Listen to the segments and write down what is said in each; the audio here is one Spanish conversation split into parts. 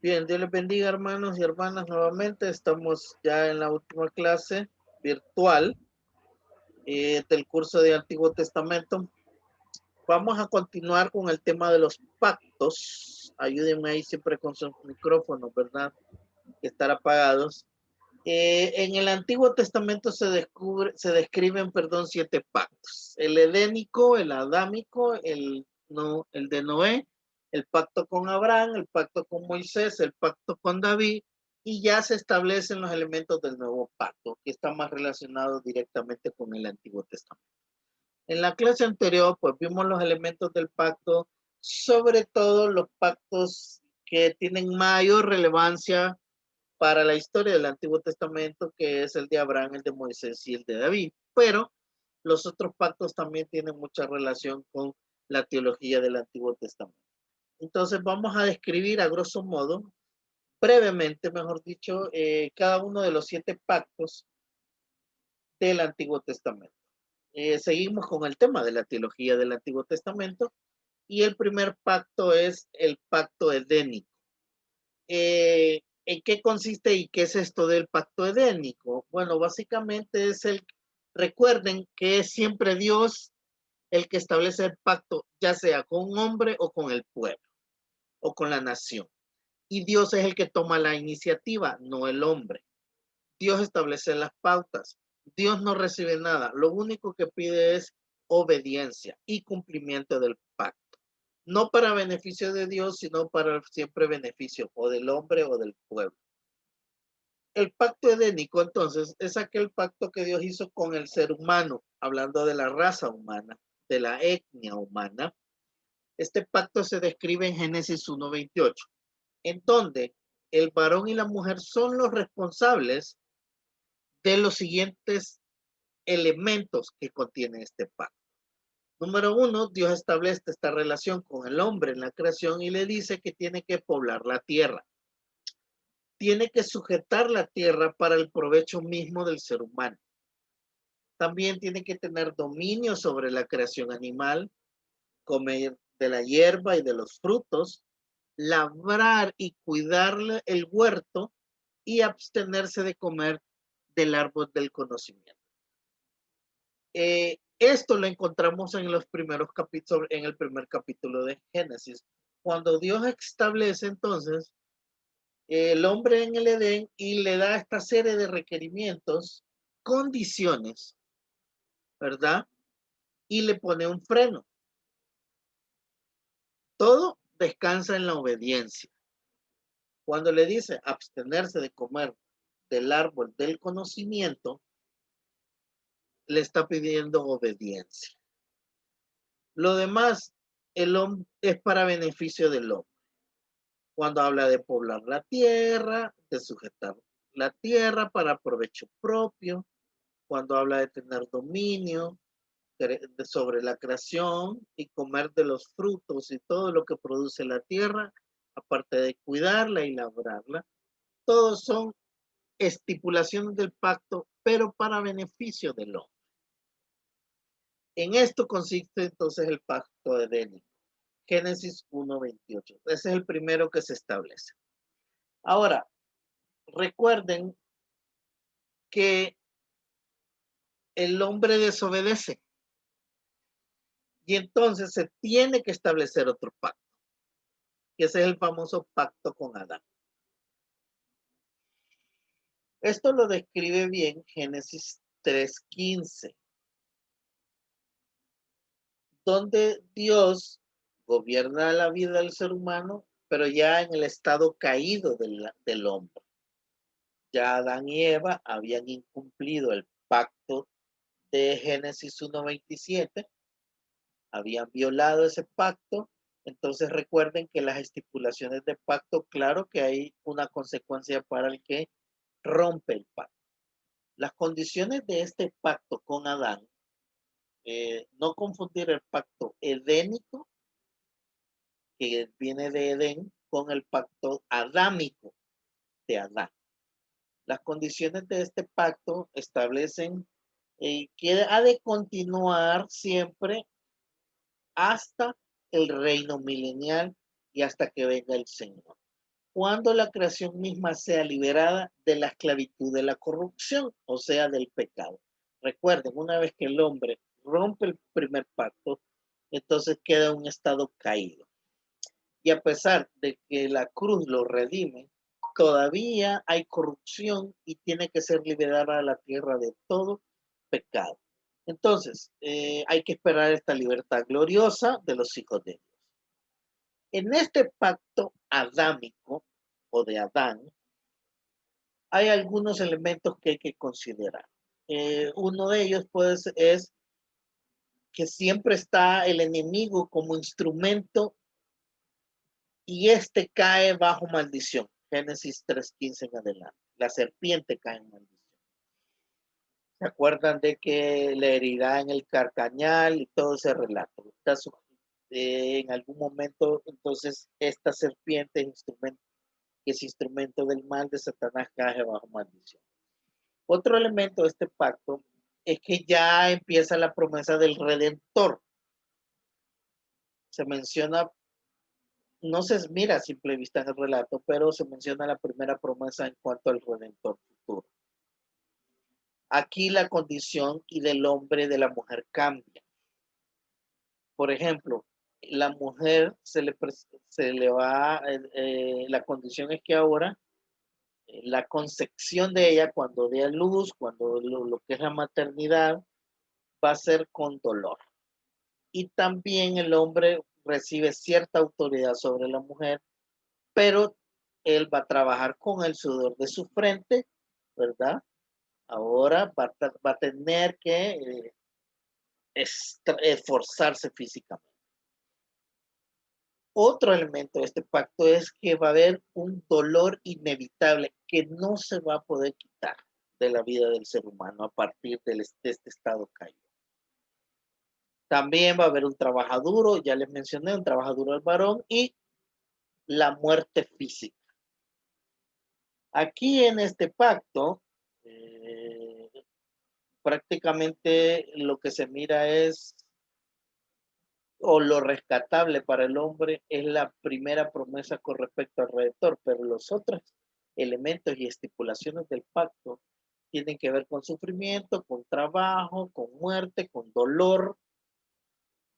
Bien, Dios les bendiga, hermanos y hermanas. Nuevamente estamos ya en la última clase virtual del curso de Antiguo Testamento. Vamos a continuar con el tema de los pactos. Ayúdenme ahí siempre con sus micrófonos, ¿verdad? Que estar apagados. En el Antiguo Testamento se describen, perdón, 7 pactos. El edénico, el adámico, el de Noé, el pacto con Abraham, el pacto con Moisés, el pacto con David, y ya se establecen los elementos del nuevo pacto, que está más relacionado directamente con el Antiguo Testamento. En la clase anterior, pues vimos los elementos del pacto, sobre todo los pactos que tienen mayor relevancia para la historia del Antiguo Testamento, que es el de Abraham, el de Moisés y el de David. Pero los otros pactos también tienen mucha relación con la teología del Antiguo Testamento. Entonces vamos a describir a grosso modo, brevemente, mejor dicho, cada uno de los 7 pactos del Antiguo Testamento. Seguimos con el tema de la teología del Antiguo Testamento y el primer pacto es el pacto edénico. ¿En qué consiste y qué es esto del pacto edénico? Bueno, básicamente recuerden que es siempre Dios el que establece el pacto, ya sea con un hombre o con el pueblo o con la nación. Y Dios es el que toma la iniciativa, no el hombre. Dios establece las pautas. Dios no recibe nada. Lo único que pide es obediencia y cumplimiento del pacto. No para beneficio de Dios, sino para siempre beneficio o del hombre o del pueblo. El pacto edénico, entonces, es aquel pacto que Dios hizo con el ser humano, hablando de la raza humana, de la etnia humana. Este pacto se describe en Génesis 1:28, en donde el varón y la mujer son los responsables de los siguientes elementos que contiene este pacto. Número 1, Dios establece esta relación con el hombre en la creación y le dice que tiene que poblar la tierra. Tiene que sujetar la tierra para el provecho mismo del ser humano. También tiene que tener dominio sobre la creación animal, comer de la hierba y de los frutos, labrar y cuidar el huerto y abstenerse de comer del árbol del conocimiento. Esto lo encontramos en los primeros capítulos, en el primer capítulo de Génesis, cuando Dios establece entonces el hombre en el Edén y le da esta serie de requerimientos, condiciones, ¿verdad? Y le pone un freno. Todo descansa en la obediencia. Cuando le dice abstenerse de comer del árbol del conocimiento, le está pidiendo obediencia. Lo demás, el hombre es para beneficio del hombre. Cuando habla de poblar la tierra, de sujetar la tierra para provecho propio, cuando habla de tener dominio sobre la creación y comer de los frutos y todo lo que produce la tierra, aparte de cuidarla y labrarla, todos son estipulaciones del pacto, pero para beneficio del hombre. En esto consiste entonces el pacto edénico. Génesis 1:28. Ese es el primero que se establece. Ahora, recuerden que el hombre desobedece y entonces se tiene que establecer otro pacto. Y ese es el famoso pacto con Adán. Esto lo describe bien Génesis 3:15, donde Dios gobierna la vida del ser humano, pero ya en el estado caído del hombre. Ya Adán y Eva habían incumplido el pacto de Génesis 1:27, habían violado ese pacto. Entonces recuerden que las estipulaciones de pacto, claro que hay una consecuencia para el que rompe el pacto. Las condiciones de este pacto con Adán, no confundir el pacto edénico, que viene de Edén, con el pacto adámico de Adán. Las condiciones de este pacto establecen que ha de continuar siempre hasta el reino milenial y hasta que venga el Señor. cuando la creación misma sea liberada de la esclavitud de la corrupción, o sea, del pecado. Recuerden, una vez que el hombre rompe el primer pacto, entonces queda un estado caído. Y a pesar de que la cruz lo redime, todavía hay corrupción y tiene que ser liberada a la tierra de todo pecado. Entonces, hay que esperar esta libertad gloriosa de los hijos de Dios. En este pacto adámico o de Adán, hay algunos elementos que hay que considerar. Uno de ellos pues, es que siempre está el enemigo como instrumento y este cae bajo maldición. Génesis 3:15 en adelante. La serpiente cae en maldición. ¿Se acuerdan de que le herirá en el carcañal y todo ese relato? En algún momento, entonces, esta serpiente es instrumento del mal de Satanás, cae bajo maldición. Otro elemento de este pacto es que ya empieza la promesa del Redentor. Se menciona, no se mira a simple vista en el relato, pero se menciona la primera promesa en cuanto al Redentor futuro. Aquí la condición y del hombre y de la mujer cambia. Por ejemplo, la mujer se le va, la condición es que ahora la concepción de ella cuando dé a luz, cuando lo que es la maternidad, va a ser con dolor. Y también el hombre recibe cierta autoridad sobre la mujer, pero él va a trabajar con el sudor de su frente, ¿verdad? Ahora va a tener que esforzarse físicamente. Otro elemento de este pacto es que va a haber un dolor inevitable que no se va a poder quitar de la vida del ser humano a partir de este estado caído. También va a haber un trabajo duro, ya les mencioné, un trabajo duro al varón y la muerte física. Aquí en este pacto, prácticamente lo que se mira es, o lo rescatable para el hombre es la primera promesa con respecto al Redentor, pero los otros elementos y estipulaciones del pacto tienen que ver con sufrimiento, con trabajo, con muerte, con dolor,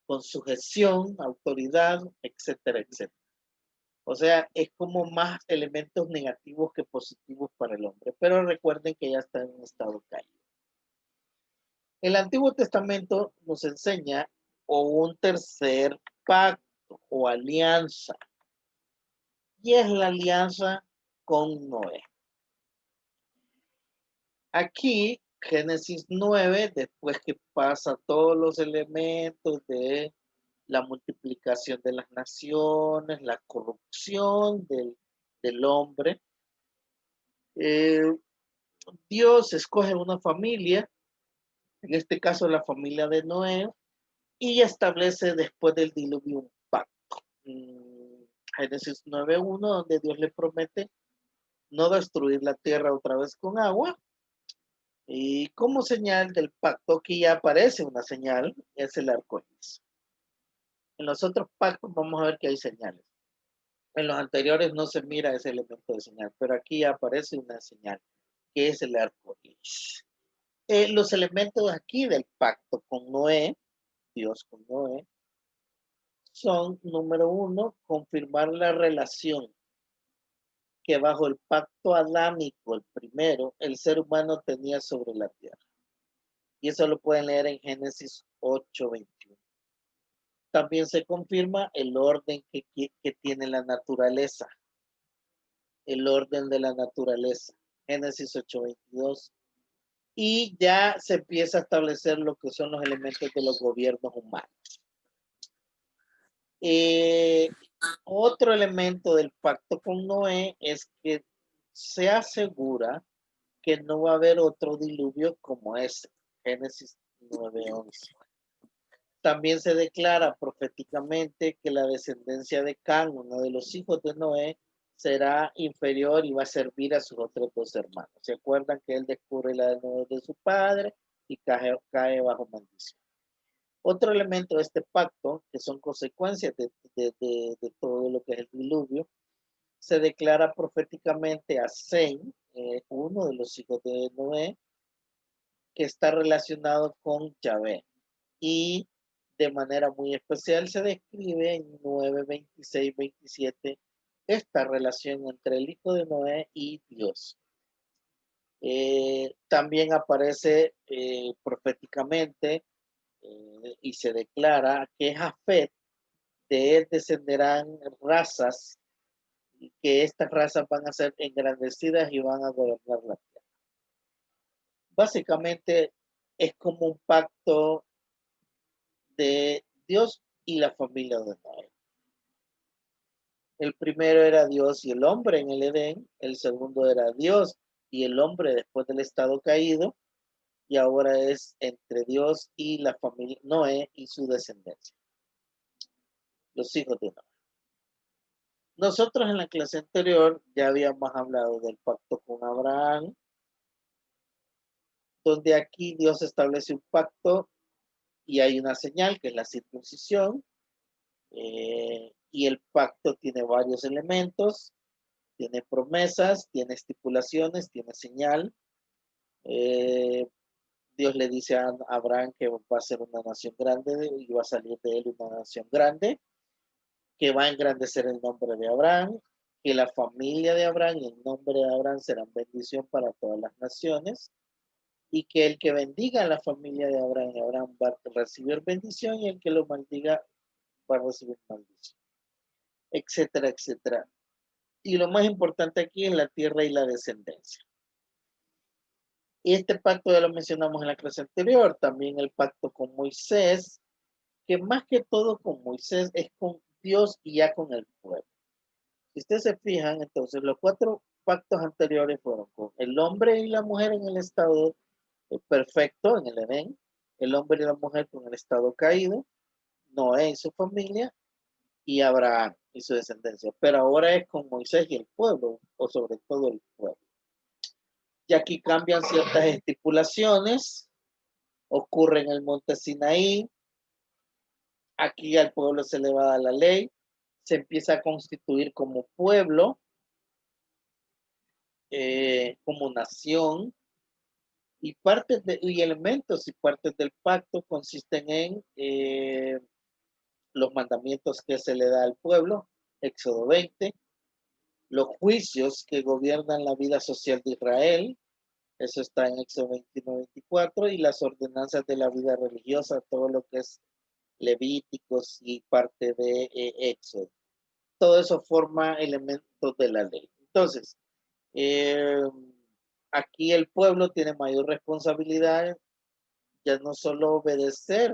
con sujeción, autoridad, etcétera, etcétera. O sea, es como más elementos negativos que positivos para el hombre, pero recuerden que ya está en un estado caído. El Antiguo Testamento nos enseña un tercer pacto o alianza, y es la alianza con Noé. Aquí, Génesis 9, después que pasa todos los elementos de la multiplicación de las naciones, la corrupción del hombre, Dios escoge una familia, en este caso la familia de Noé, y establece después del diluvio un pacto. Génesis 9:1, donde Dios le promete no destruir la tierra otra vez con agua. Y como señal del pacto, aquí ya aparece una señal, es el arco iris. En los otros pactos vamos a ver que hay señales. En los anteriores no se mira ese elemento de señal, pero aquí ya aparece una señal, que es el arco iris. Los elementos aquí del pacto con Noé, Dios con Noé, son, número uno, confirmar la relación que bajo el pacto adámico, el primero, el ser humano tenía sobre la tierra. Y eso lo pueden leer en Génesis 8:21. También se confirma el orden que tiene la naturaleza, el orden de la naturaleza, Génesis 8:22. Y ya se empieza a establecer lo que son los elementos de los gobiernos humanos. Otro elemento del pacto con Noé es que se asegura que no va a haber otro diluvio como ese, Génesis 9:11. También se declara proféticamente que la descendencia de Can, uno de los hijos de Noé, será inferior y va a servir a sus otros dos hermanos. ¿Se acuerdan que él descubre la desnudez de su padre y cae bajo maldición? Otro elemento de este pacto, que son consecuencias de todo lo que es el diluvio, se declara proféticamente a Sem, uno de los hijos de Noé, que está relacionado con Yahvé. Y de manera muy especial se describe en 9, 26, 27 esta relación entre el hijo de Noé y Dios. También aparece proféticamente y se declara que Jafet, de él descenderán razas y que estas razas van a ser engrandecidas y van a gobernar la tierra. Básicamente es como un pacto de Dios y la familia de Noé. El primero era Dios y el hombre en el Edén, el segundo era Dios y el hombre después del estado caído, y ahora es entre Dios y la familia Noé y su descendencia, los hijos de Noé. Nosotros en la clase anterior ya habíamos hablado del pacto con Abraham, donde aquí Dios establece un pacto y hay una señal que es la circuncisión, y el pacto tiene varios elementos, tiene promesas, tiene estipulaciones, tiene señal. Eh, Dios le dice a Abraham que va a ser una nación grande y va a salir de él una nación grande, que va a engrandecer el nombre de Abraham, que la familia de Abraham y el nombre de Abraham serán bendición para todas las naciones, y que el que bendiga a la familia de Abraham y Abraham va a recibir bendición y el que lo maldiga va a recibir maldición, etcétera, etcétera. Y lo más importante aquí es la tierra y la descendencia. Y este pacto ya lo mencionamos en la clase anterior, también el pacto con Moisés, que más que todo con Moisés es con Dios y ya con el pueblo. Si ustedes se fijan, entonces los 4 pactos anteriores fueron con el hombre y la mujer en el estado perfecto, en el Edén, el hombre y la mujer con el estado caído, Noé y su familia, y Abraham y su descendencia. Pero ahora es con Moisés y el pueblo, o sobre todo el pueblo. Y aquí cambian ciertas estipulaciones, ocurre en el monte Sinaí, aquí al pueblo se le va a dar la ley, se empieza a constituir como pueblo, como nación, y partes y elementos y partes del pacto consisten en los mandamientos que se le da al pueblo, Éxodo 20, los juicios que gobiernan la vida social de Israel, eso está en Éxodo 21, 24, y las ordenanzas de la vida religiosa, todo lo que es Levíticos y parte de Éxodo. Todo eso forma elementos de la ley. Entonces, eh, aquí el pueblo tiene mayor responsabilidad, ya no solo obedecer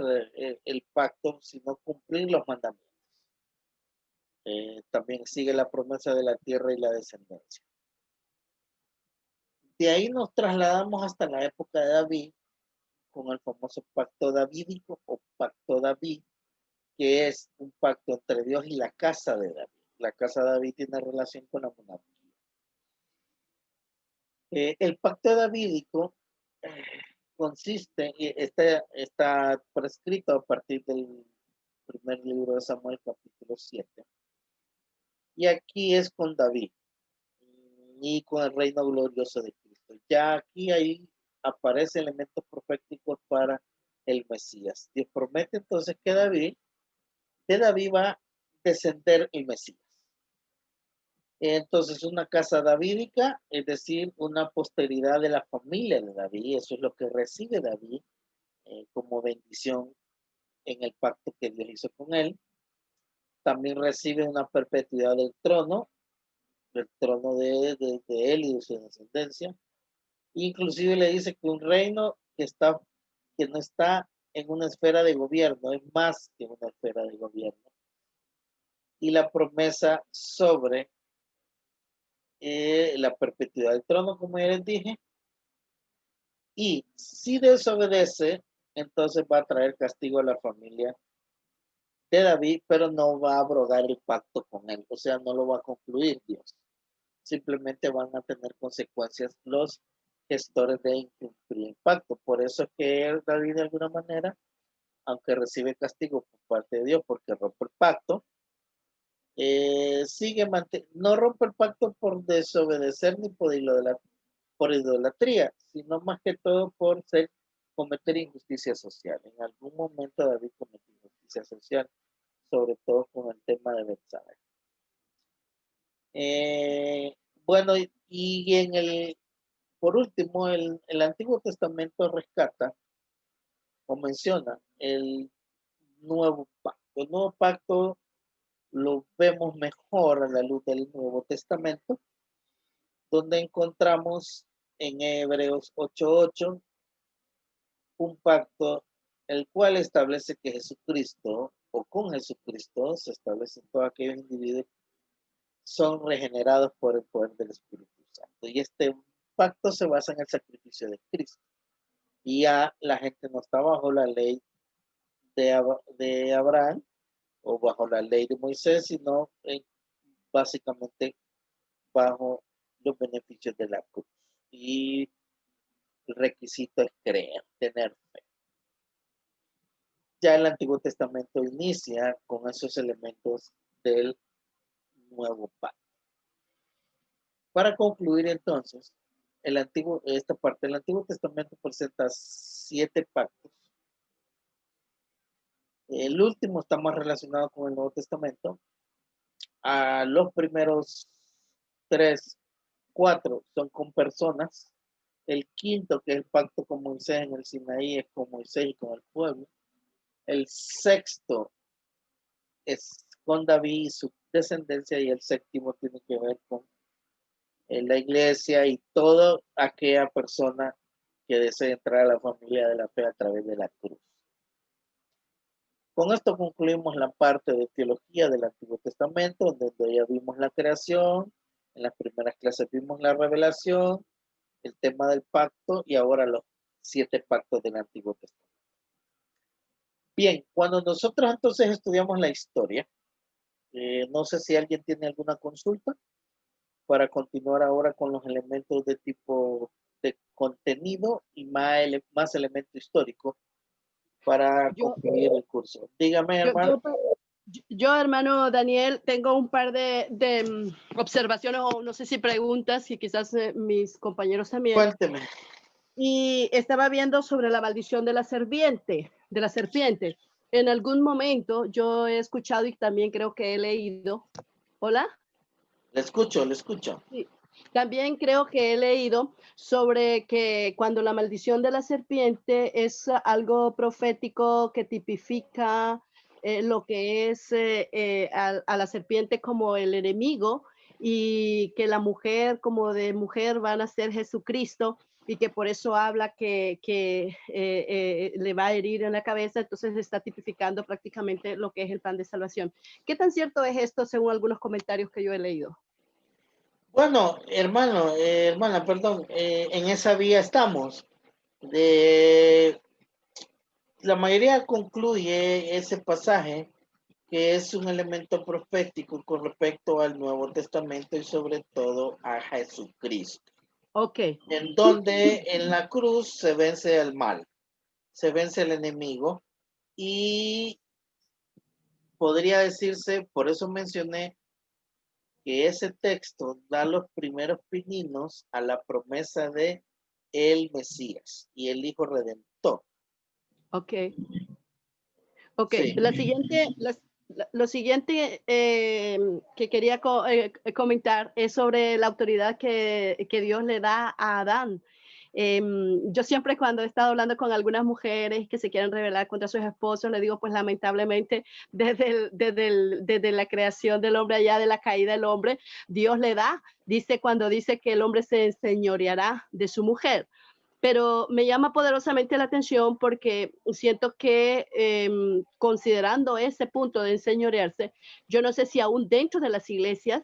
el pacto, sino cumplir los mandamientos. También sigue la promesa de la tierra y la descendencia. De ahí nos trasladamos hasta la época de David, con el famoso pacto davídico o pacto David, que es un pacto entre Dios y la casa de David. La casa de David tiene relación con la monarquía. El pacto davídico consiste, está prescrito a partir del primer libro de Samuel, capítulo 7. Y aquí es con David y con el reino glorioso de Cristo. Ya aquí ahí aparece elementos proféticos para el Mesías. Dios promete entonces que de David va a descender el Mesías. Entonces, una casa davídica, es decir, una posteridad de la familia de David, eso es lo que recibe David como bendición en el pacto que Dios hizo con él. También recibe una perpetuidad del trono de él y de su descendencia. Inclusive le dice que un reino que no está en una esfera de gobierno, es más que una esfera de gobierno. Y la promesa sobre la perpetuidad del trono, como ya les dije, y si desobedece, entonces va a traer castigo a la familia de David, pero no va a abrogar el pacto con él, o sea, no lo va a concluir Dios. Simplemente van a tener consecuencias los gestores de incumplir el pacto. Por eso es que David de alguna manera, aunque recibe castigo por parte de Dios porque rompe el pacto, no rompe el pacto por desobedecer ni por idolatría, sino más que todo por cometer injusticia social. En algún momento David cometió injusticia social, sobre todo con el tema de Betsabé. Bueno, por último, el Antiguo Testamento rescata o menciona el nuevo pacto. El nuevo pacto lo vemos mejor a la luz del Nuevo Testamento, donde encontramos en Hebreos 8:8 un pacto el cual establece que Jesucristo, o con Jesucristo, se establecen todos aquellos individuos son regenerados por el poder del Espíritu Santo. Y este pacto se basa en el sacrificio de Cristo. Y ya la gente no está bajo la ley de Abraham o bajo la ley de Moisés, sino básicamente bajo los beneficios de la cruz. Y el requisito es creer, tener fe. Ya el Antiguo Testamento inicia con esos elementos del nuevo pacto. Para concluir entonces, esta parte del Antiguo Testamento presenta 7 pactos. El último está más relacionado con el Nuevo Testamento. A los primeros 3, 4 son con personas. El quinto, que es el pacto con Moisés en el Sinaí, es con Moisés y con el pueblo. El sexto es con David y su descendencia, y el séptimo tiene que ver con la iglesia y toda aquella persona que desee entrar a la familia de la fe a través de la cruz. Con esto concluimos la parte de teología del Antiguo Testamento, donde ya vimos la creación, en las primeras clases vimos la revelación, el tema del pacto y ahora los 7 pactos del Antiguo Testamento. Bien, cuando nosotros entonces estudiamos la historia, no sé si alguien tiene alguna consulta para continuar ahora con los elementos de tipo de contenido y más elemento histórico para concluir el curso. Dígame, hermano. Yo, hermano Daniel, tengo un par de observaciones o no sé si preguntas y quizás mis compañeros también. Cuénteme. Y estaba viendo sobre la maldición de la serpiente. En algún momento yo he escuchado y también creo que he leído. ¿Hola? Le escucho. Sí. También creo que he leído sobre que cuando la maldición de la serpiente es algo profético que tipifica lo que es a la serpiente como el enemigo, y que la mujer como de mujer van a ser Jesucristo, y que por eso habla que le va a herir en la cabeza. Entonces está tipificando prácticamente lo que es el plan de salvación. ¿Qué tan cierto es esto según algunos comentarios que yo he leído? Bueno, hermana, perdón, en esa vía estamos. La mayoría concluye ese pasaje que es un elemento profético con respecto al Nuevo Testamento y sobre todo a Jesucristo. Ok. En donde en la cruz se vence el mal, se vence el enemigo, y podría decirse, por eso mencioné que ese texto da los primeros pininos a la promesa de el Mesías y el Hijo Redentor. Ok. Sí. Lo siguiente que quería comentar es sobre la autoridad que Dios le da a Adán. Yo siempre, cuando he estado hablando con algunas mujeres que se quieren rebelar contra sus esposos, le digo, pues lamentablemente desde la creación del hombre, allá de la caída del hombre, Dios le da, cuando dice que el hombre se enseñoreará de su mujer. Pero me llama poderosamente la atención porque siento que considerando ese punto de enseñorearse, yo no sé si aún dentro de las iglesias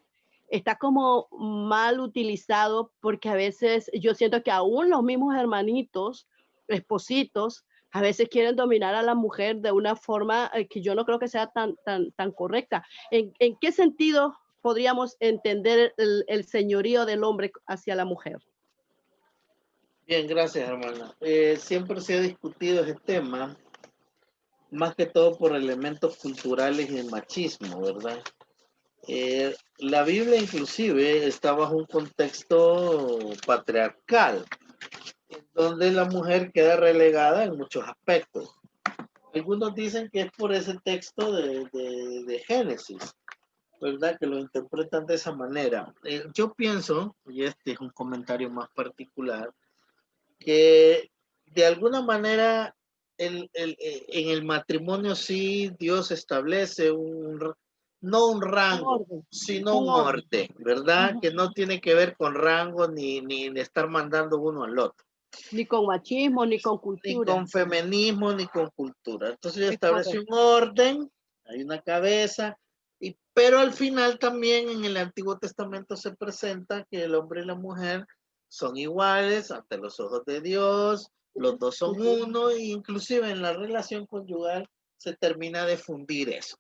está como mal utilizado, porque a veces yo siento que aún los mismos hermanitos, espositos, a veces quieren dominar a la mujer de una forma que yo no creo que sea tan correcta. ¿En qué sentido podríamos entender el señorío del hombre hacia la mujer? Bien, gracias, hermana. Siempre se ha discutido ese tema, más que todo por elementos culturales y el machismo, ¿verdad? La Biblia inclusive está bajo un contexto patriarcal, donde la mujer queda relegada en muchos aspectos. Algunos dicen que es por ese texto de Génesis, ¿verdad? Que lo interpretan de esa manera. Yo pienso, y este es un comentario más particular, que de alguna manera en el matrimonio sí Dios establece no un Un rango, orden, sino un un orden. orden, ¿verdad? Ujú. Que no tiene que ver con rango ni estar mandando uno al otro, Ni con machismo, ni con ni cultura. con feminismo, ni con cultura. Entonces Es establece un correcto. orden, hay una cabeza, pero al final también en el Antiguo Testamento se presenta que el hombre y la mujer son iguales ante los ojos de Dios, los dos son Ujú. uno, e inclusive en la relación conyugal se termina de fundir eso.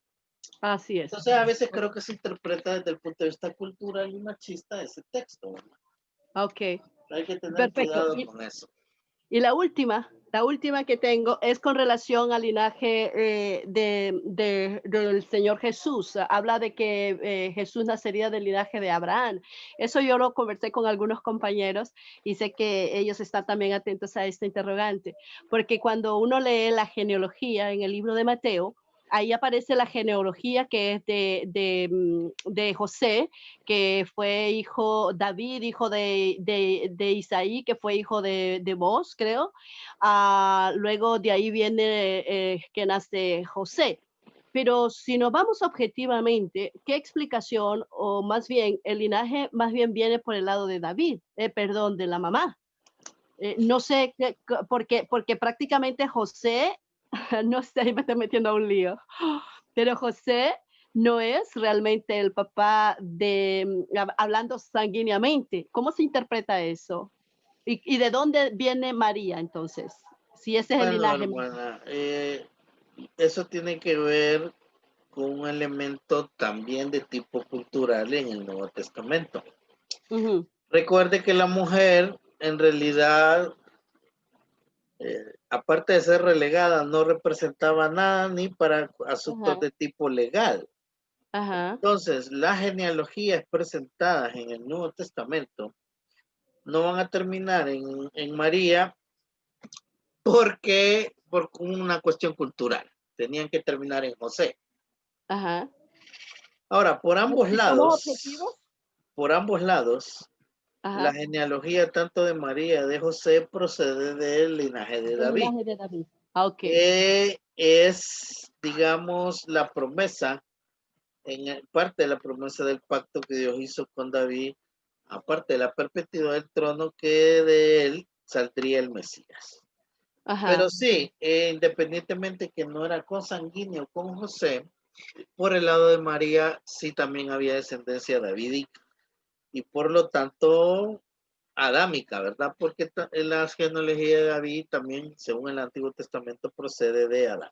Así es. Entonces a veces creo que se interpreta desde el punto de vista cultural y machista ese texto, ¿verdad? Ok, Hay que tener perfecto. cuidado con eso. Y la última que tengo es con relación al linaje del Señor Jesús. Habla de que Jesús nacería del linaje de Abraham. Eso yo lo conversé con algunos compañeros y sé que ellos están también atentos a esta interrogante, porque cuando uno lee la genealogía en el libro de Mateo, ahí aparece la genealogía que es de José, que fue hijo David, hijo de Isaí, que fue hijo de Boz, creo. Luego de ahí viene que nace José. Pero si nos vamos objetivamente, ¿qué explicación o más bien el linaje más bien viene por el lado de David, perdón, de la mamá? No sé, porque prácticamente José, no sé, me estoy metiendo a un lío, pero José no es realmente el papá hablando sanguíneamente. ¿Cómo se interpreta eso? ¿Y de dónde viene María entonces? Si ese es el Bueno, linaje. hermana, eso tiene que ver con un elemento también de tipo cultural en el Nuevo Testamento. Ujú, Recuerde que la mujer, en realidad, aparte de ser relegada, no representaba nada ni para asuntos ajá, de tipo legal. ajá, Entonces, las genealogías presentadas en el Nuevo Testamento no van a terminar en María porque por una cuestión cultural. Tenían que terminar en José. ajá. Ahora, Pero si somos objetivos, por ambos lados, la ajá, genealogía tanto de María de José procede del linaje de el David, linaje de David. Ah, ok. que es, digamos, la promesa, parte de la promesa del pacto que Dios hizo con David, aparte de la perpetuidad del trono, que de él saldría el Mesías. Pero Ajá. sí, independientemente que no era consanguíneo con José, por el lado de María sí también había descendencia davídica y por lo tanto adámica, ¿verdad? Porque en la genealogía de David también, según el Antiguo Testamento, procede de Adán.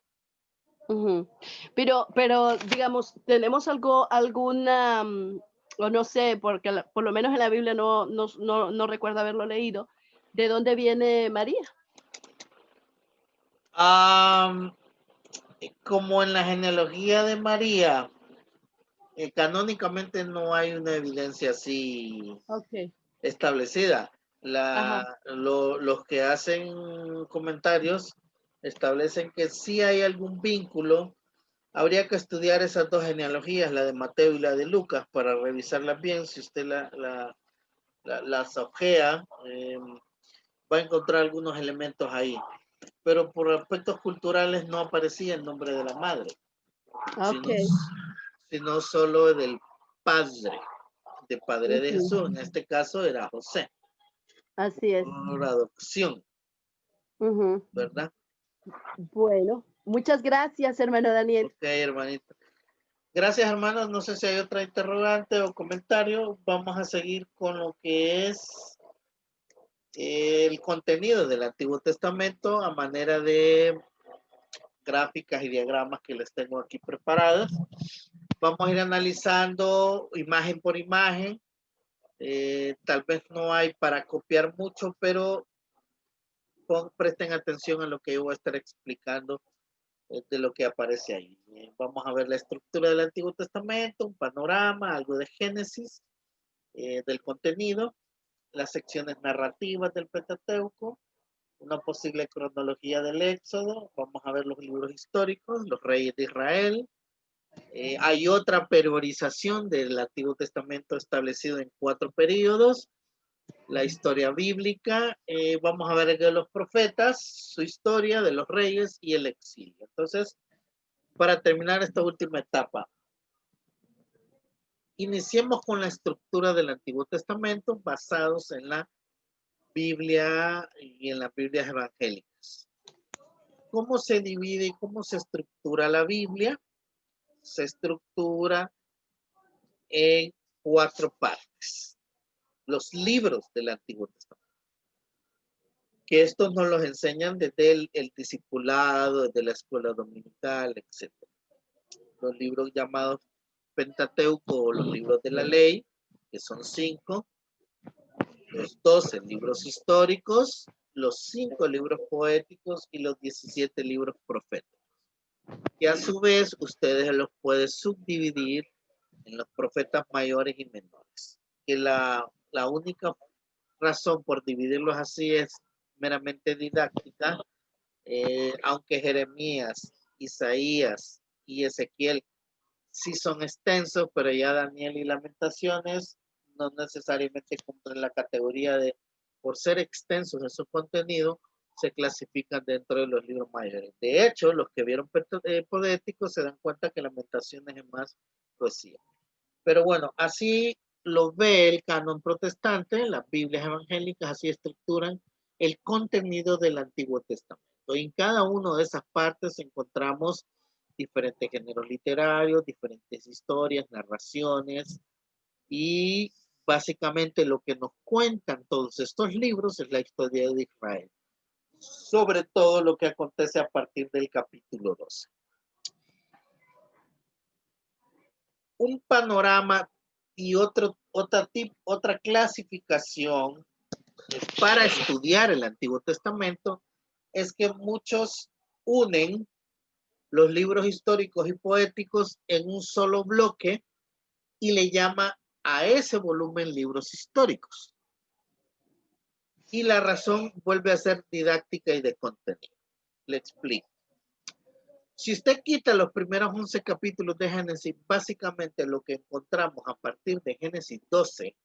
Ujú. Pero digamos, ¿tenemos alguna, o no sé, porque por lo menos en la Biblia no recuerdo haberlo leído, de dónde viene María? Ah, como en la genealogía de María, canónicamente no hay una evidencia así Okay. establecida. Ajá, Los que hacen comentarios establecen que sí hay algún vínculo. Habría que estudiar esas dos genealogías, la de Mateo y la de Lucas, para revisarlas bien. Si usted las ojea, va a encontrar algunos elementos ahí. Pero por aspectos culturales no aparecía el nombre de la madre, sino, okay. sino solo del padre, de padre de Ujú, Jesús. En este caso era José, así es. por adopción, Ujú. ¿verdad? Bueno, muchas gracias, hermano Daniel. Ok, hermanito. Gracias, hermanos. No sé si hay otra interrogante o comentario. Vamos a seguir con lo que es el contenido del Antiguo Testamento a manera de gráficas y diagramas que les tengo aquí preparadas. Vamos a ir analizando imagen por imagen. Tal vez no hay para copiar mucho, pero presten atención a lo que yo voy a estar explicando de lo que aparece ahí. Vamos a ver la estructura del Antiguo Testamento, un panorama, algo de Génesis, del contenido, las secciones narrativas del Pentateuco, una posible cronología del Éxodo, vamos a ver los libros históricos, los reyes de Israel. Hay otra periodización del Antiguo Testamento establecido en 4 periodos, la historia bíblica, vamos a ver de los profetas, su historia de los reyes y el exilio. Entonces, para terminar esta última etapa, iniciemos con la estructura del Antiguo Testamento basados en la Biblia y en las Biblias evangélicas. ¿Cómo se divide y cómo se estructura la Biblia? Se estructura en 4 partes. Los libros del Antiguo Testamento, que estos nos los enseñan desde el discipulado, desde la escuela dominical, etc. Los libros llamados Pentateuco o los libros de la ley, que son 5, los 12 libros históricos, los 5 libros poéticos y los 17 libros proféticos. Y a su vez, ustedes los pueden subdividir en los profetas mayores y menores. Que la única razón por dividirlos así es meramente didáctica, aunque Jeremías, Isaías y Ezequiel sí son extensos, pero ya Daniel y Lamentaciones no necesariamente cumplen la categoría de, por ser extensos en su contenido, se clasifican dentro de los libros mayores. De hecho, los que vieron poéticos se dan cuenta que Lamentaciones es más poesía. Pero bueno, así lo ve el canon protestante, las Biblias evangélicas así estructuran el contenido del Antiguo Testamento. Y en cada una de esas partes encontramos diferentes géneros literarios, diferentes historias, narraciones, y básicamente lo que nos cuentan todos estos libros es la historia de Israel, sobre todo lo que acontece a partir del capítulo 12. Un panorama y otra clasificación para estudiar el Antiguo Testamento es que muchos unen los libros históricos y poéticos en un solo bloque y le llama a ese volumen libros históricos. Y la razón vuelve a ser didáctica y de contenido. Le explico. Si usted quita los primeros 11 capítulos de Génesis, básicamente lo que encontramos a partir de Génesis 12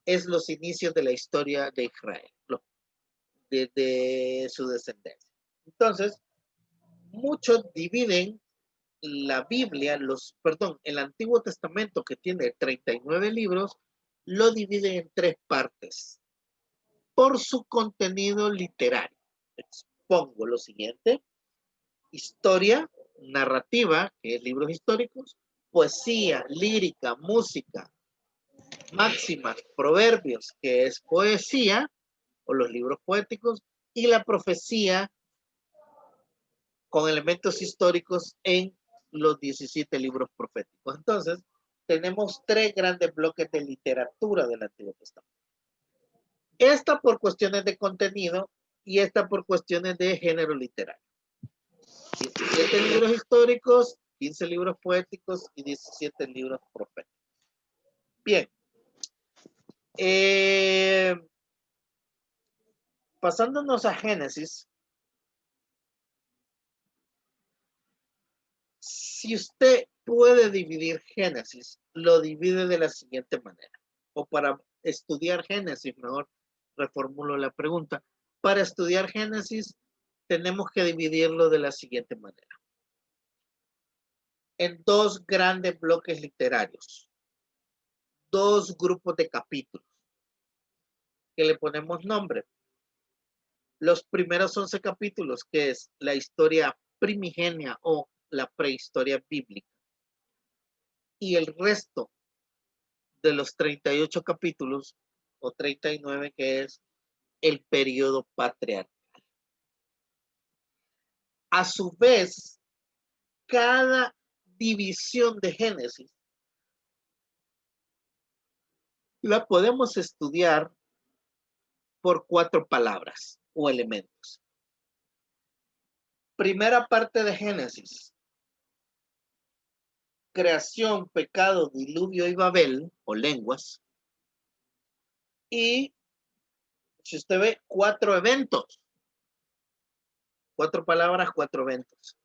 es los inicios de la historia de Israel, de su descendencia. Entonces, muchos dividen la Biblia, el Antiguo Testamento, que tiene 39 libros, lo dividen en 3 partes por su contenido literario. Expongo lo siguiente: historia, narrativa, que es libros históricos, poesía, lírica, música, máximas, proverbios, que es poesía, o los libros poéticos, y la profecía con elementos históricos en los 17 libros proféticos. Entonces, tenemos 3 grandes bloques de literatura del Antiguo Testamento. Esta por cuestiones de contenido y esta por cuestiones de género literario. 17 libros históricos, 15 libros poéticos y 17 libros proféticos. Bien. Pasándonos a Génesis, si usted puede dividir Génesis, lo divide de la siguiente manera. O para estudiar Génesis, mejor reformulo la pregunta. Para estudiar Génesis, tenemos que dividirlo de la siguiente manera. En 2 grandes bloques literarios. 2 grupos de capítulos que le ponemos nombre. Los primeros 11 capítulos, que es la historia primigenia o la prehistoria bíblica. Y el resto de los 38 capítulos o 39, que es el periodo patriarcal. A su vez, cada división de Génesis la podemos estudiar por 4 palabras o elementos. Primera parte de Génesis. Creación, pecado, diluvio y Babel, o lenguas. Y si usted ve, 4 eventos. 4 palabras, 4 eventos.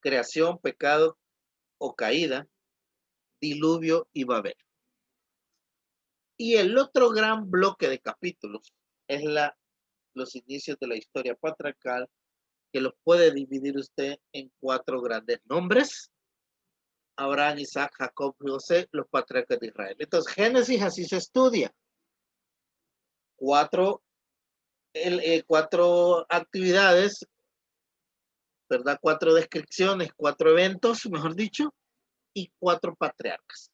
Creación, pecado o caída, diluvio y Babel. Y el otro gran bloque de capítulos es los inicios de la historia patriarcal, que los puede dividir usted en 4 grandes nombres: Abraham, Isaac, Jacob y José, los patriarcas de Israel. Entonces, Génesis así se estudia. 4 actividades, ¿verdad? 4 descripciones, 4 eventos, mejor dicho, y 4 patriarcas.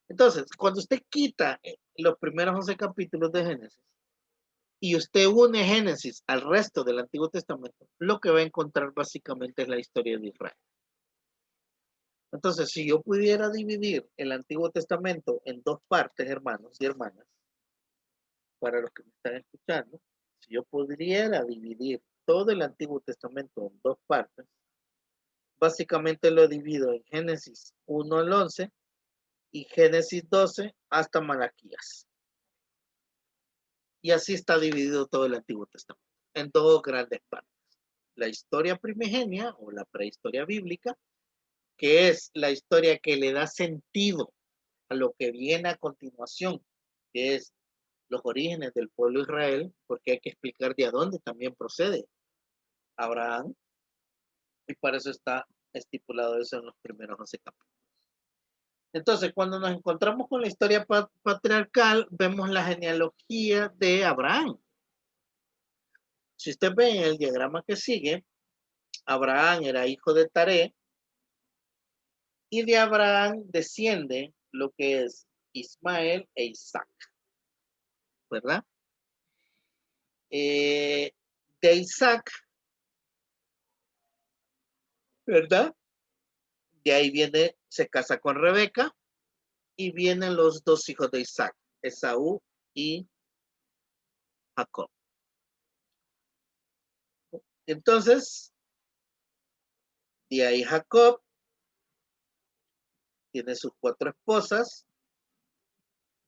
Entonces, cuando usted quita los primeros 11 capítulos de Génesis y usted une Génesis al resto del Antiguo Testamento, lo que va a encontrar básicamente es la historia de Israel. Entonces, si yo pudiera dividir el Antiguo Testamento en 2 partes, hermanos y hermanas, para los que me están escuchando, si yo pudiera dividir todo el Antiguo Testamento en 2 partes, básicamente lo divido en Génesis 1 al 11 y Génesis 12 hasta Malaquías. Y así está dividido todo el Antiguo Testamento, en 2 grandes partes. La historia primigenia o la prehistoria bíblica, que es la historia que le da sentido a lo que viene a continuación, que es los orígenes del pueblo de Israel, porque hay que explicar de dónde también procede Abraham, y para eso está estipulado eso en los primeros 11 capítulos. Entonces, cuando nos encontramos con la historia patriarcal, vemos la genealogía de Abraham. Si usted ve en el diagrama que sigue, Abraham era hijo de Taré, y de Abraham desciende lo que es Ismael e Isaac, ¿verdad? De Isaac, ¿verdad? De ahí viene, se casa con Rebeca, y vienen los 2 hijos de Isaac, Esaú y Jacob. Entonces, de ahí Jacob tiene sus 4 esposas,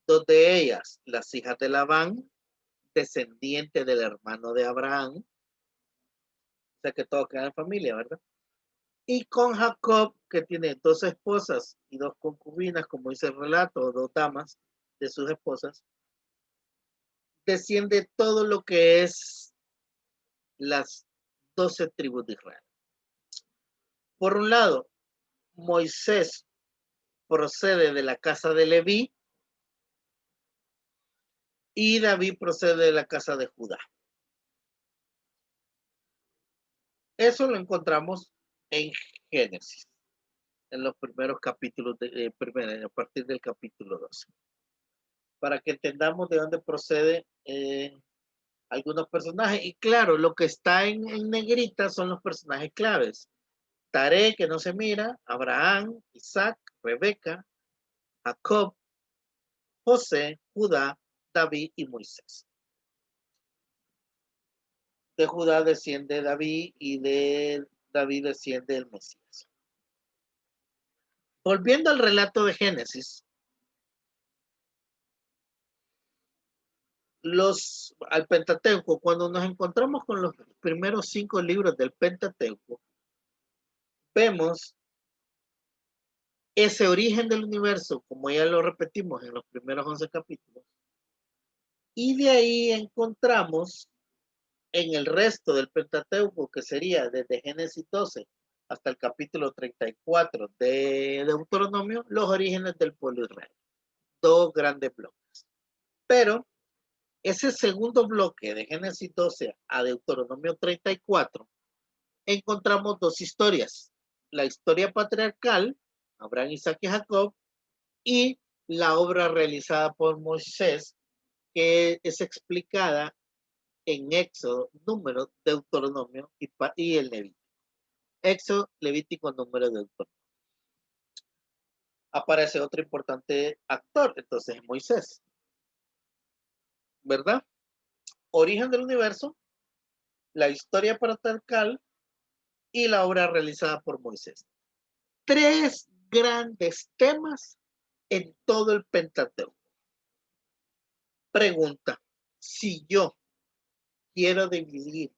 2 de ellas, las hijas de Labán, descendiente del hermano de Abraham, o sea que todo queda en familia, ¿verdad? Y con Jacob, que tiene 2 esposas y 2 concubinas, como dice el relato, 2 damas de sus esposas, desciende todo lo que es las 12 tribus de Israel. Por un lado, Moisés procede de la casa de Leví y David procede de la casa de Judá. Eso lo encontramos en Génesis, en los primeros capítulos, a partir del capítulo 12. Para que entendamos de dónde procede algunos personajes. Y claro, lo que está en negrita son los personajes claves. Taré, que no se mira, Abraham, Isaac, Rebeca, Jacob, José, Judá, David y Moisés. De Judá desciende David y de David desciende el Mesías. Volviendo al relato de Génesis, al Pentateuco, cuando nos encontramos con los primeros 5 libros del Pentateuco, vemos ese origen del universo, como ya lo repetimos en los primeros 11 capítulos, y de ahí encontramos en el resto del Pentateuco, que sería desde Génesis 12 hasta el capítulo 34 de Deuteronomio, los orígenes del pueblo de Israel. 2 grandes bloques. Pero ese segundo bloque de Génesis 12 a Deuteronomio 34, encontramos 2 historias. La historia patriarcal, Abraham, Isaac y Jacob, y la obra realizada por Moisés, que es explicada en Éxodo, Número, Deuteronomio y el Levítico. Éxodo, Levítico, Número, Deuteronomio. Aparece otro importante actor, entonces Moisés, ¿verdad? Origen del universo, la historia patriarcal y la obra realizada por Moisés. Tres grandes temas en todo el Pentateuco. Pregunta, si yo quiero dividir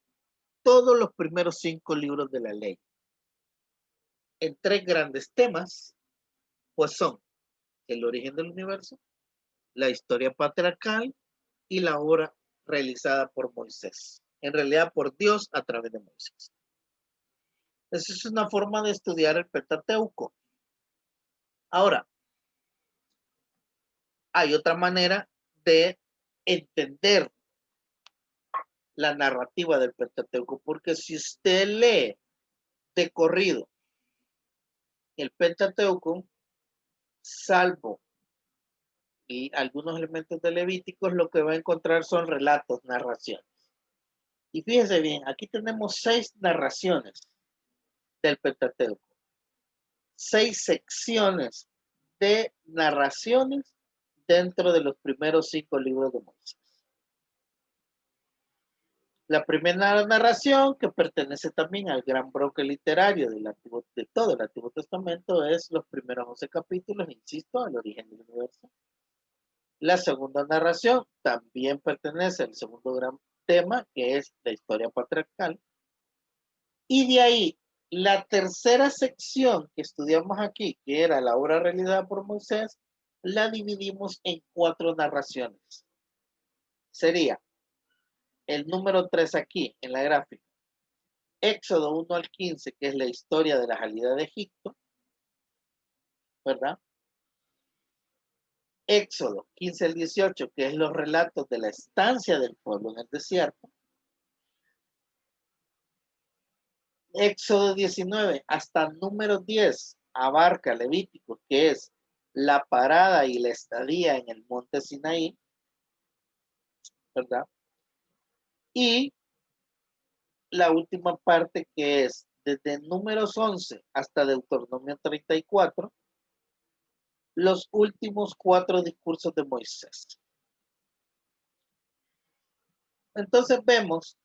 todos los primeros 5 libros de la ley en tres grandes temas, pues son el origen del universo, la historia patriarcal y la obra realizada por Moisés. En realidad por Dios a través de Moisés. Esa es una forma de estudiar el Pentateuco. Ahora, hay otra manera de entender la narrativa del Pentateuco, porque si usted lee de corrido el Pentateuco, salvo y algunos elementos de Levíticos, lo que va a encontrar son relatos, narraciones. Y fíjese bien, aquí tenemos 6 narraciones del Pentateuco, 6 secciones de narraciones dentro de los primeros 5 libros de Moisés. La primera narración, que pertenece también al gran bloque literario de todo el Antiguo Testamento, es los primeros 11 capítulos, insisto, al origen del universo. La segunda narración también pertenece al segundo gran tema, que es la historia patriarcal. Y de ahí, la tercera sección que estudiamos aquí, que era la obra realizada por Moisés, la dividimos en 4 narraciones. Sería el número 3 aquí, en la gráfica. Éxodo 1 al 15, que es la historia de la salida de Egipto, ¿verdad? Éxodo 15 al 18, que es los relatos de la estancia del pueblo en el desierto. Éxodo 19 hasta número 10 abarca Levítico, que es la parada y la estadía en el monte Sinaí, ¿verdad? Y la última parte, que es desde números 11 hasta Deuteronomio 34, los últimos 4 discursos de Moisés. Entonces vemos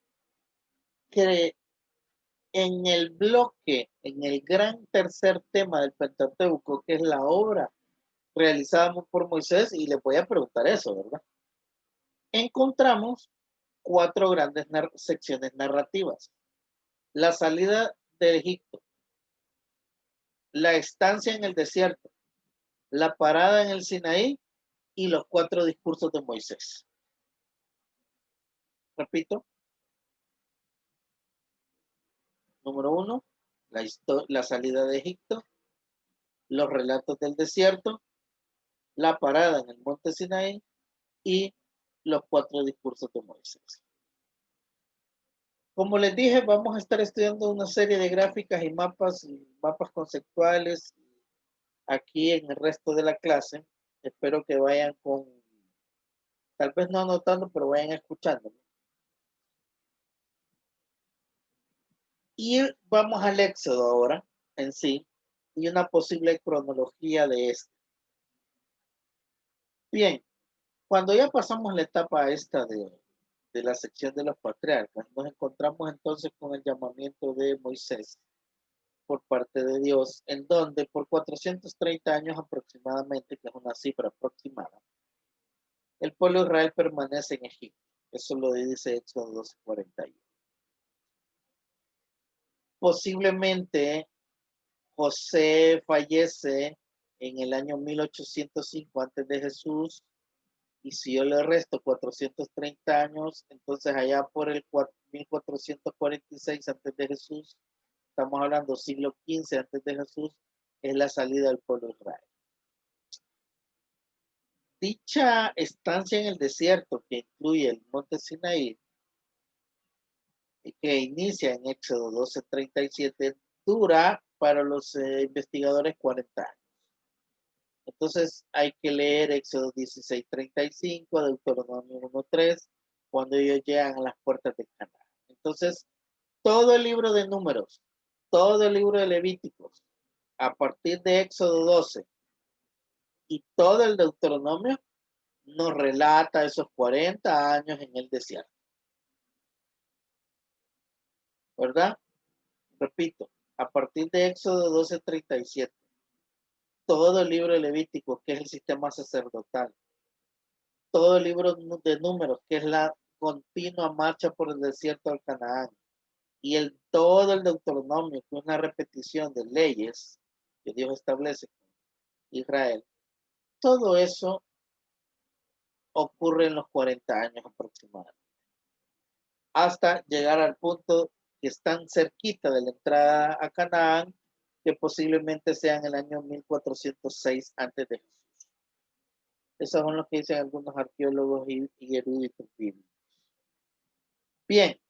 que en el bloque, en el gran tercer tema del Pentateuco, que es la obra realizada por Moisés, y le voy a preguntar eso, ¿verdad? Encontramos 4 grandes secciones narrativas. La salida de Egipto, la estancia en el desierto, la parada en el Sinaí y los 4 discursos de Moisés. Repito. Número 1, la salida de Egipto, los relatos del desierto, la parada en el monte Sinaí y los 4 discursos de Moisés. Como les dije, vamos a estar estudiando una serie de gráficas y mapas conceptuales aquí en el resto de la clase. Espero que vayan tal vez no anotando, pero vayan escuchando. Y vamos al Éxodo ahora en sí y una posible cronología de esto. Bien, cuando ya pasamos la etapa esta de la sección de los patriarcas, nos encontramos entonces con el llamamiento de Moisés por parte de Dios, en donde por 430 años aproximadamente, que es una cifra aproximada, el pueblo de Israel permanece en Egipto. Eso lo dice Éxodo 12:41. Posiblemente José fallece en el año 1805 antes de Jesús, y si yo le resto 430 años, entonces allá por el 1446 antes de Jesús, estamos hablando siglo XV antes de Jesús, es la salida del pueblo de Israel. Dicha estancia en el desierto, que incluye el monte Sinaí, que inicia en Éxodo 12:37, dura para los investigadores 40 años. Entonces hay que leer Éxodo 16:35, Deuteronomio 1:3, cuando ellos llegan a las puertas de Canaán. Entonces, todo el libro de Números, todo el libro de Levíticos, a partir de Éxodo 12 y todo el Deuteronomio, nos relata esos 40 años en el desierto. ¿verdad? Repito, a partir de Éxodo 12:37, todo el libro de Levítico, que es el sistema sacerdotal, todo el libro de Números, que es la continua marcha por el desierto al Canaán, y todo el Deuteronomio, que es una repetición de leyes que Dios establece con Israel, todo eso ocurre en los 40 años aproximadamente, hasta llegar al punto que están cerquita de la entrada a Canaán, que posiblemente sea en el año 1406 antes de Jesús. Esos son los que dicen algunos arqueólogos y eruditos bíblicos. Bien,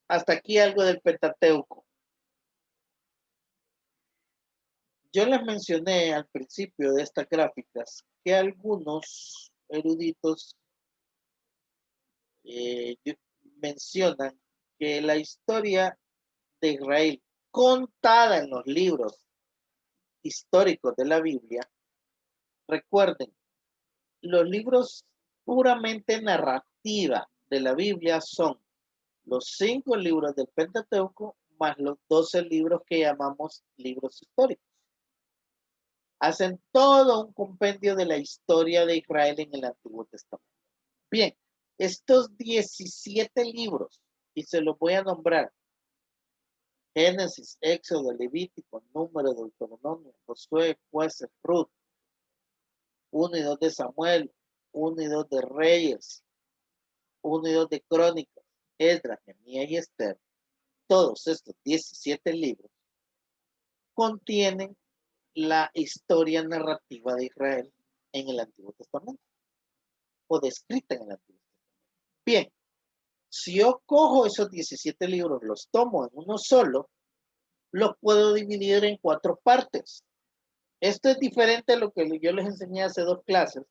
hasta aquí algo del Pentateuco. Yo les mencioné al principio de estas gráficas que algunos eruditos mencionan que la historia de Israel contada en los libros históricos de la Biblia, recuerden, los libros puramente narrativa de la Biblia son los 5 libros del Pentateuco más los 12 libros que llamamos libros históricos. Hacen todo un compendio de la historia de Israel en el Antiguo Testamento. Bien, estos 17 libros, y se los voy a nombrar: Génesis, Éxodo, Levítico, Número, Deuteronomio, Josué, Jueces, Ruth, 1 y 2 de Samuel, 1 y 2 de Reyes, 1 y 2 de Crónicas, Esdras, Nehemías y Esther. Todos estos 17 libros contienen la historia narrativa de Israel en el Antiguo Testamento, o descrita en el Antiguo Testamento. Bien, si yo cojo esos 17 libros, los tomo en uno solo, los puedo dividir en 4 partes. Esto es diferente a lo que yo les enseñé hace 2 clases,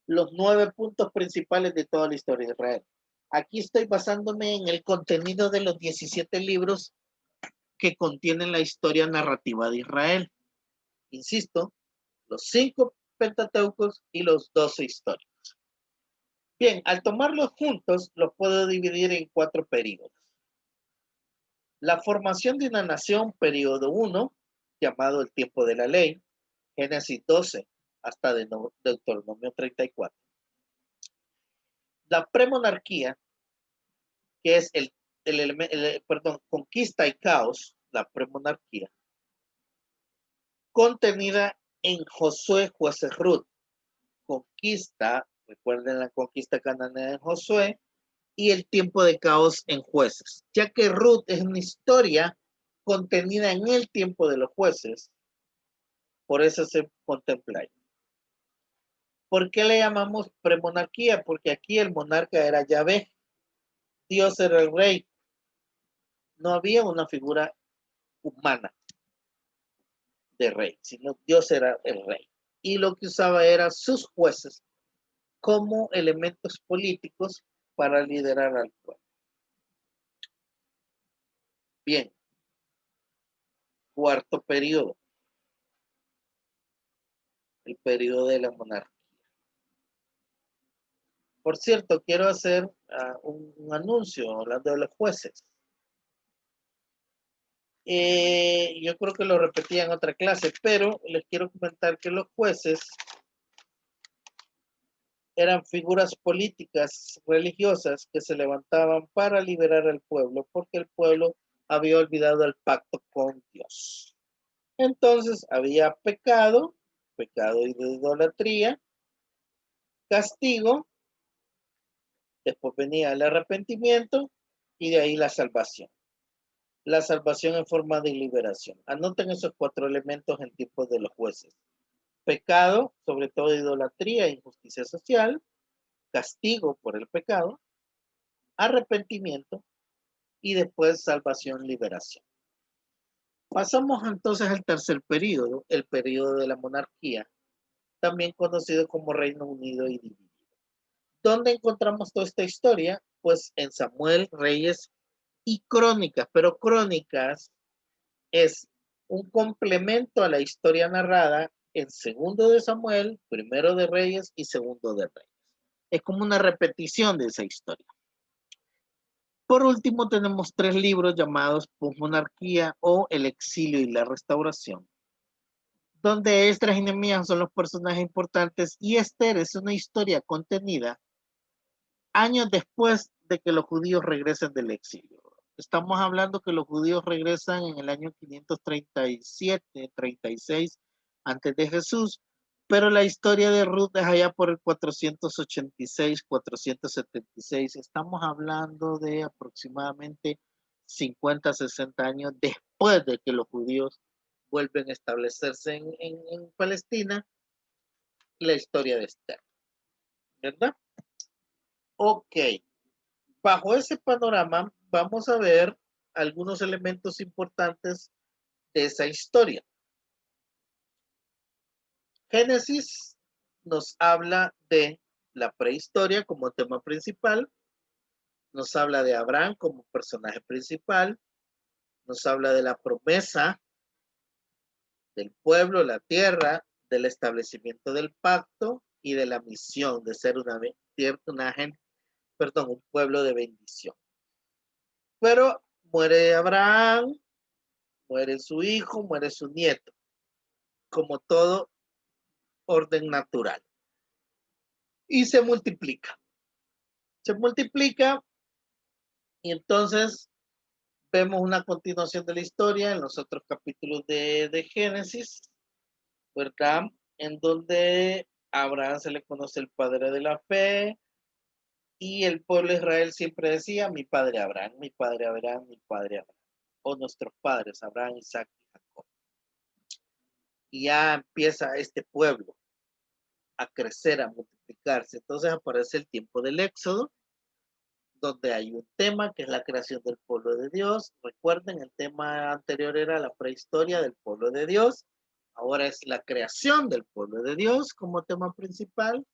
los 9 puntos principales de toda la historia de Israel. Aquí estoy basándome en el contenido de los 17 libros que contienen la historia narrativa de Israel. Insisto, los 5 pentateucos y los 12 históricos. Bien, al tomarlos juntos, los puedo dividir en 4 periodos. La formación de una nación, periodo 1, llamado el tiempo de la ley, Génesis 12 hasta Deuteronomio 34. La premonarquía, que es conquista y caos, la premonarquía, contenida en Josué, Jueces, Ruth. Conquista, recuerden la conquista cananea en Josué, y el tiempo de caos en Jueces, ya que Ruth es una historia contenida en el tiempo de los jueces, por eso se contempla ahí. ¿Por qué le llamamos premonarquía? Porque aquí el monarca era Yahvé, Dios era el rey, no había una figura humana de rey, sino Dios era el rey. Y lo que usaba era sus jueces como elementos políticos para liderar al pueblo. Bien, cuarto periodo, el periodo de la monarquía. Por cierto, quiero hacer un anuncio hablando de los jueces. Yo creo que lo repetí en otra clase, pero les quiero comentar que los jueces eran figuras políticas religiosas que se levantaban para liberar al pueblo, porque el pueblo había olvidado el pacto con Dios. Entonces había pecado y de idolatría, castigo, después venía el arrepentimiento y de ahí la salvación. La salvación en forma de liberación. Anoten esos 4 elementos en tiempos de los jueces: pecado, sobre todo idolatría e injusticia social; castigo por el pecado; arrepentimiento; y después salvación, liberación. Pasamos entonces al tercer periodo, el periodo de la monarquía, también conocido como Reino Unido y Dividido. ¿Dónde encontramos toda esta historia? Pues en Samuel, Reyes y Crónicas, pero Crónicas es un complemento a la historia narrada en Segundo de Samuel, Primero de Reyes y Segundo de Reyes. Es como una repetición de esa historia. Por último, tenemos 3 libros llamados Posmonarquía o El exilio y la restauración, donde Esdras y Nehemías son los personajes importantes y Esther es una historia contenida años después de que los judíos regresen del exilio. Estamos hablando que los judíos regresan en el año 537, 36 antes de Jesús, pero la historia de Ruth es allá por el 486, 476. Estamos hablando de aproximadamente 50, 60 años después de que los judíos vuelven a establecerse en Palestina, la historia de Esther, ¿verdad? Ok, bajo ese panorama vamos a ver algunos elementos importantes de esa historia. Génesis nos habla de la prehistoria como tema principal, nos habla de Abraham como personaje principal, nos habla de la promesa del pueblo, la tierra, del establecimiento del pacto y de la misión de ser un pueblo de bendición. Pero muere Abraham, muere su hijo, muere su nieto, como todo orden natural. Y se multiplica. Se multiplica y entonces vemos una continuación de la historia en los otros capítulos de Génesis, ¿verdad? En donde a Abraham se le conoce el padre de la fe y el pueblo de Israel siempre decía, mi padre Abraham, mi padre Abraham, mi padre Abraham. O nuestros padres, Abraham, Isaac y Jacob. Y ya empieza este pueblo a crecer, a multiplicarse. Entonces aparece el tiempo del Éxodo, donde hay un tema que es la creación del pueblo de Dios. Recuerden, el tema anterior era la prehistoria del pueblo de Dios. Ahora es la creación del pueblo de Dios como tema principal.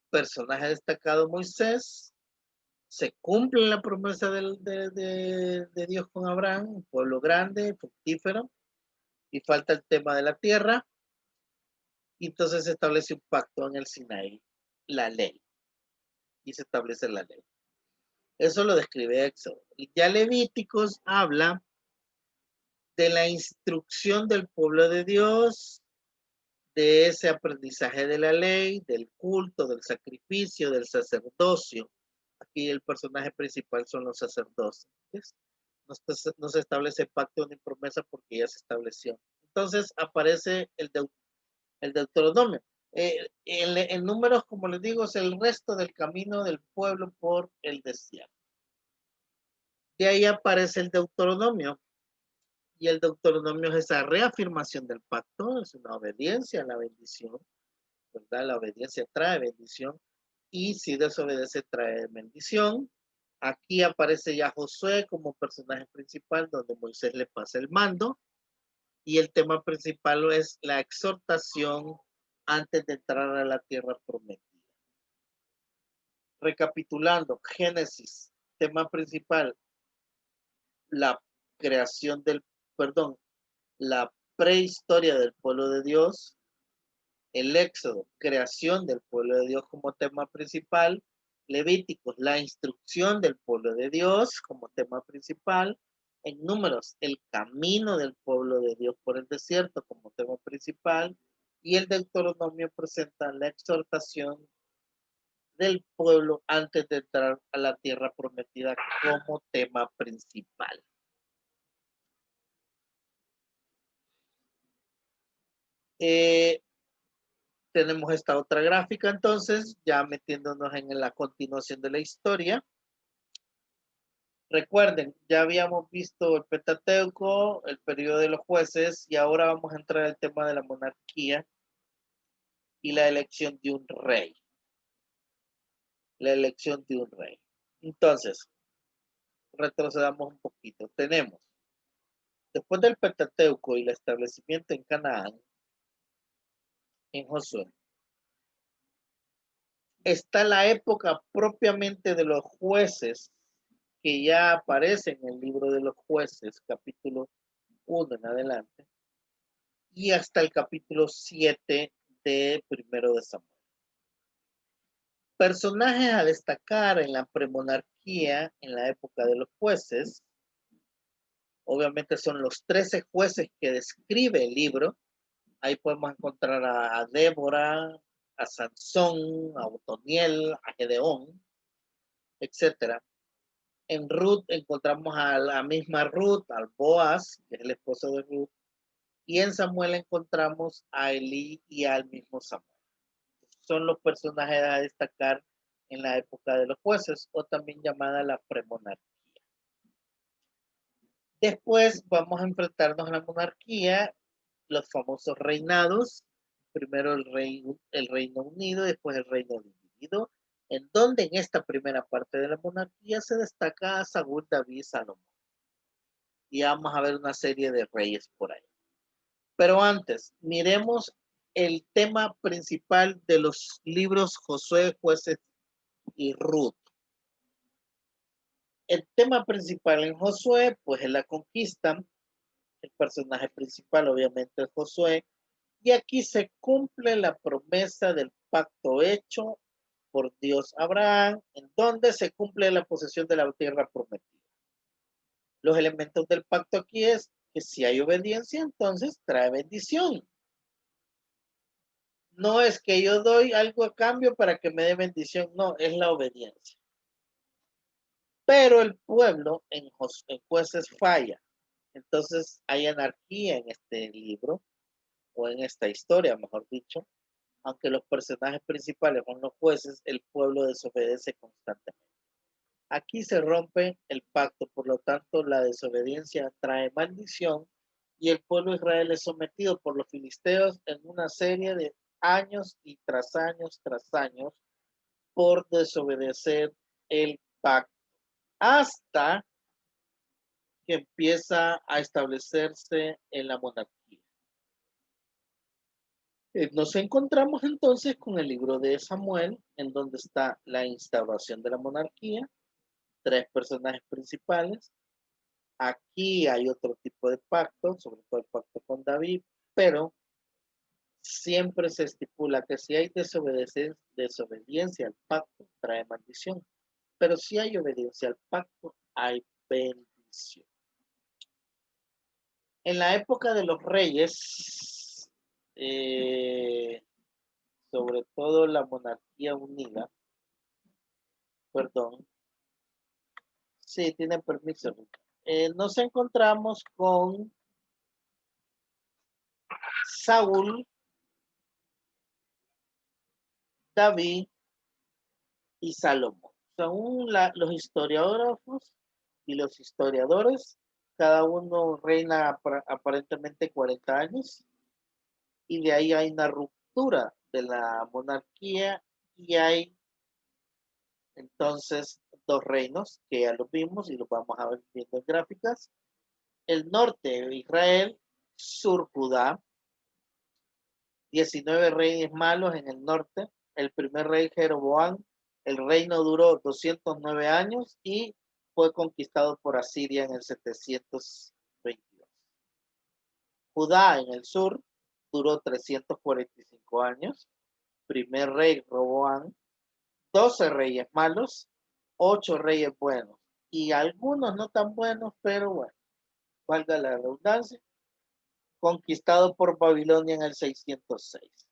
Personaje destacado Moisés. Se cumple la promesa de Dios con Abraham, un pueblo grande, fructífero. Y falta el tema de la tierra. Y entonces se establece un pacto en el Sinaí, la ley. Y se establece la ley. Eso lo describe Éxodo. Y ya Levíticos habla de la instrucción del pueblo de Dios, de ese aprendizaje de la ley, del culto, del sacrificio, del sacerdocio. Aquí el personaje principal son los sacerdotes. No se establece pacto ni promesa porque ya se estableció. Entonces aparece el Deuteronomio. En números, como les digo, es el resto del camino del pueblo por el desierto. De ahí aparece el Deuteronomio. Y el Deuteronomio es esa reafirmación del pacto, es una obediencia a la bendición, ¿verdad? La obediencia trae bendición y si desobedece trae bendición. Aquí aparece ya Josué como personaje principal, donde Moisés le pasa el mando y el tema principal es la exhortación antes de entrar a la tierra prometida. Recapitulando, Génesis, tema principal, la creación la prehistoria del pueblo de Dios, el Éxodo, creación del pueblo de Dios como tema principal, Levíticos, la instrucción del pueblo de Dios como tema principal, en Números, el camino del pueblo de Dios por el desierto como tema principal, y el Deuteronomio presenta la exhortación del pueblo antes de entrar a la tierra prometida como tema principal. Tenemos esta otra gráfica entonces, ya metiéndonos en la continuación de la historia. Recuerden, ya habíamos visto el Pentateuco, el periodo de los jueces, y ahora vamos a entrar al tema de la monarquía y la elección de un rey. La elección de un rey. Entonces, retrocedamos un poquito. Tenemos, después del Pentateuco y el establecimiento en Canaán, en Josué, está la época propiamente de los jueces, que ya aparece en el libro de los jueces, capítulo 1 en adelante, y hasta el capítulo 7 de Primero de Samuel. Personajes a destacar en la premonarquía monarquía en la época de los jueces. Obviamente son los 13 jueces que describe el libro. Ahí podemos encontrar a Débora, a Sansón, a Otoniel, a Gedeón, etcétera. En Ruth encontramos a la misma Ruth, al Boaz, que es el esposo de Ruth, y en Samuel encontramos a Elí y al mismo Samuel. Son los personajes a destacar en la época de los jueces, o también llamada la premonarquía. Después vamos a enfrentarnos a la monarquía, los famosos reinados, primero el Reino Unido, después el Reino Dividido, en donde en esta primera parte de la monarquía se destaca a Saúl, David y Salomón. Y vamos a ver una serie de reyes por ahí. Pero antes, miremos el tema principal de los libros Josué, Jueces y Ruth. El tema principal en Josué, pues es la conquista. El personaje principal, obviamente, es Josué. Y aquí se cumple la promesa del pacto hecho por Dios a Abraham, en donde se cumple la posesión de la tierra prometida. Los elementos del pacto aquí es que si hay obediencia, entonces trae bendición. No es que yo doy algo a cambio para que me dé bendición, no, es la obediencia. Pero el pueblo en Jueces falla. Entonces hay anarquía en este libro, o en esta historia, mejor dicho. Aunque los personajes principales son los jueces, el pueblo desobedece constantemente. Aquí se rompe el pacto, por lo tanto la desobediencia trae maldición y el pueblo de Israel es sometido por los filisteos en una serie de años y tras años por desobedecer el pacto, hasta que empieza a establecerse en la monarquía. Nos encontramos entonces con el libro de Samuel, en donde está la instauración de la monarquía, 3 personajes principales. Aquí hay otro tipo de pacto, sobre todo el pacto con David, pero siempre se estipula que si hay desobediencia al pacto, trae maldición. Pero si hay obediencia al pacto, hay bendición. En la época de los reyes, sobre todo la monarquía unida, perdón, sí, tiene permiso. Nos encontramos con Saúl, David y Salomón. Según los historiadores y los historiadores, cada uno reina aparentemente 40 años y de ahí hay una ruptura de la monarquía y hay entonces 2 reinos que ya los vimos y los vamos a ver viendo en gráficas. El norte de Israel, sur Judá, 19 reyes malos en el norte. El primer rey Jeroboam, el reino duró 209 años y fue conquistado por Asiria en el 722. Judá en el sur duró 345 años. Primer rey Roboam, 12 reyes malos, 8 reyes buenos y algunos no tan buenos, pero bueno, valga la redundancia, conquistado por Babilonia en el 606.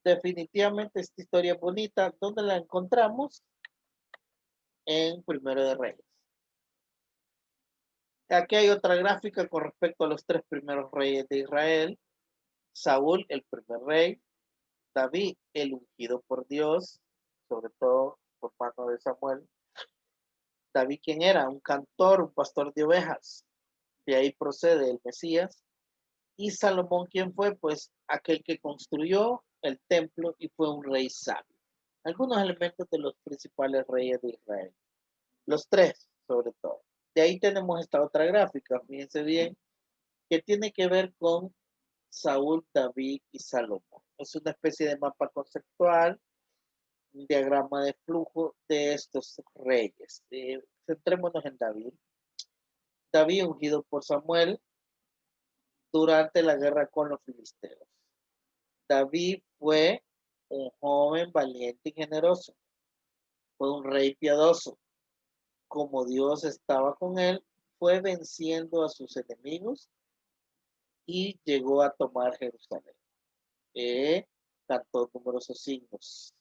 Definitivamente esta historia es bonita. ¿Dónde la encontramos? En Primero de Reyes. Aquí hay otra gráfica con respecto a los 3 primeros reyes de Israel. Saúl, el primer rey. David, el ungido por Dios, sobre todo por mano de Samuel. David, ¿quién era? Un cantor, un pastor de ovejas. De ahí procede el Mesías. Y Salomón, ¿quién fue? Pues aquel que construyó el templo y fue un rey sabio. Algunos elementos de los principales reyes de Israel. Los 3, sobre todo. De ahí tenemos esta otra gráfica, fíjense bien, que tiene que ver con Saúl, David y Salomón. Es una especie de mapa conceptual, un diagrama de flujo de estos reyes. Centrémonos en David. David ungido por Samuel durante la guerra con los filisteos. David fue un joven valiente y generoso. Fue un rey piadoso. Como Dios estaba con él, fue venciendo a sus enemigos y llegó a tomar Jerusalén. Cantó numerosos signos.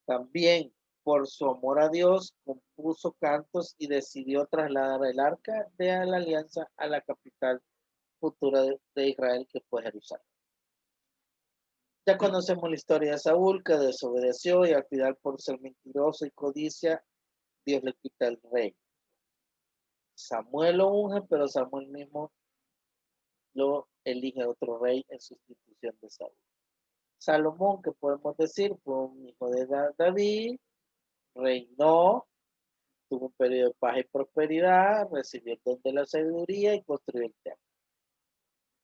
También, por su amor a Dios, compuso cantos y decidió trasladar el arca de la alianza a la capital futura de Israel, que fue Jerusalén. Ya conocemos la historia de Saúl, que desobedeció y al final, por ser mentiroso y codicia, Dios le quita el rey. Samuel lo unge, pero Samuel mismo lo elige otro rey en sustitución de Saúl. Salomón, que podemos decir, fue un hijo de David, reinó, tuvo un periodo de paz y prosperidad, recibió el don de la sabiduría y construyó el templo.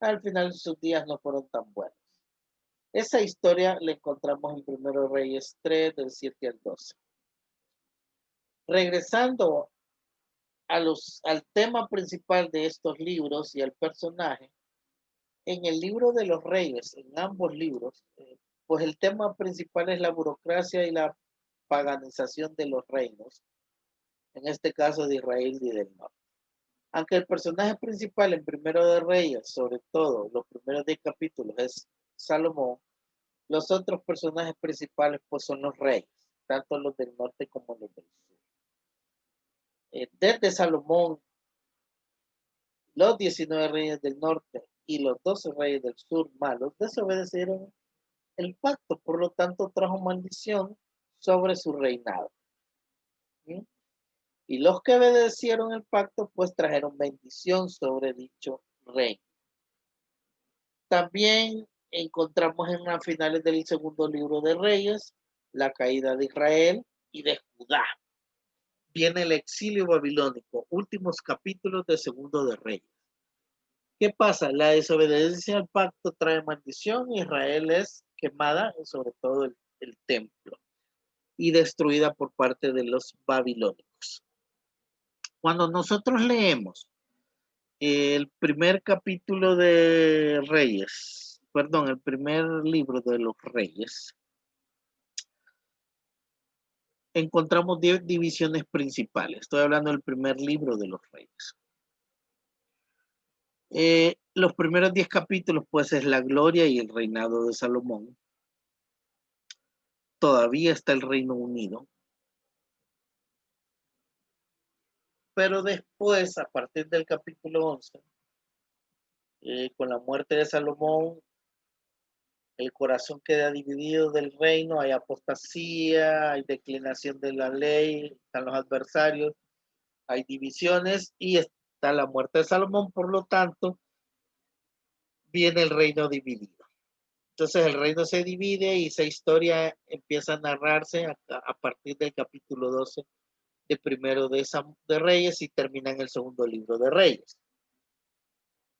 Al final sus días no fueron tan buenos. Esa historia la encontramos en 1 Reyes 3, del 7 al 12. Regresando al tema principal de estos libros y al personaje, en el libro de los reyes, en ambos libros, pues el tema principal es la burocracia y la paganización de los reinos, en este caso de Israel y del norte. Aunque el personaje principal en Primero de Reyes, sobre todo los primeros 10 capítulos, es Salomón, los otros personajes principales pues son los reyes, tanto los del norte como los del sur. Desde Salomón, los 19 reyes del norte y los 12 reyes del sur malos desobedecieron el pacto, por lo tanto trajo maldición sobre su reinado. ¿Sí? Y los que obedecieron el pacto, pues trajeron bendición sobre dicho reino. También encontramos en las finales del segundo libro de Reyes la caída de Israel y de Judá. Viene el exilio babilónico, últimos capítulos de segundo de Reyes. ¿Qué pasa? La desobediencia al pacto trae maldición. Israel es quemada, sobre todo el templo, y destruida por parte de los babilónicos. Cuando nosotros leemos el primer capítulo de Reyes, perdón, el primer libro de los Reyes, encontramos 10 divisiones principales. Estoy hablando del primer libro de los Reyes. Los primeros 10 capítulos, pues, es la gloria y el reinado de Salomón. Todavía está el Reino Unido. Pero después, a partir del capítulo 11, con la muerte de Salomón, el corazón queda dividido del reino, hay apostasía, hay declinación de la ley, están los adversarios, hay divisiones y está la muerte de Salomón, por lo tanto, viene el reino dividido. Entonces el reino se divide y esa historia empieza a narrarse a partir del capítulo 12 de primero de Reyes y termina en el segundo libro de Reyes.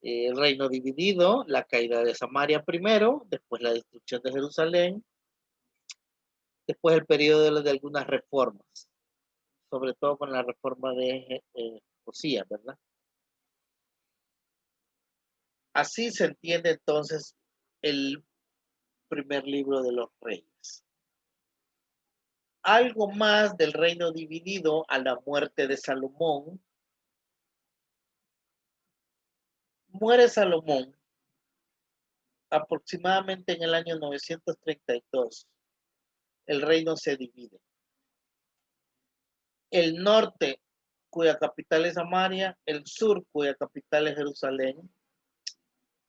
El reino dividido, la caída de Samaria primero, después la destrucción de Jerusalén, después el periodo de algunas reformas, sobre todo con la reforma de Josías, ¿verdad? Así se entiende entonces el primer libro de los reyes. Algo más del reino dividido a la muerte de Salomón. Muere Salomón aproximadamente en el año 932. El reino se divide. El norte, cuya capital es Samaria, el sur, cuya capital es Jerusalén.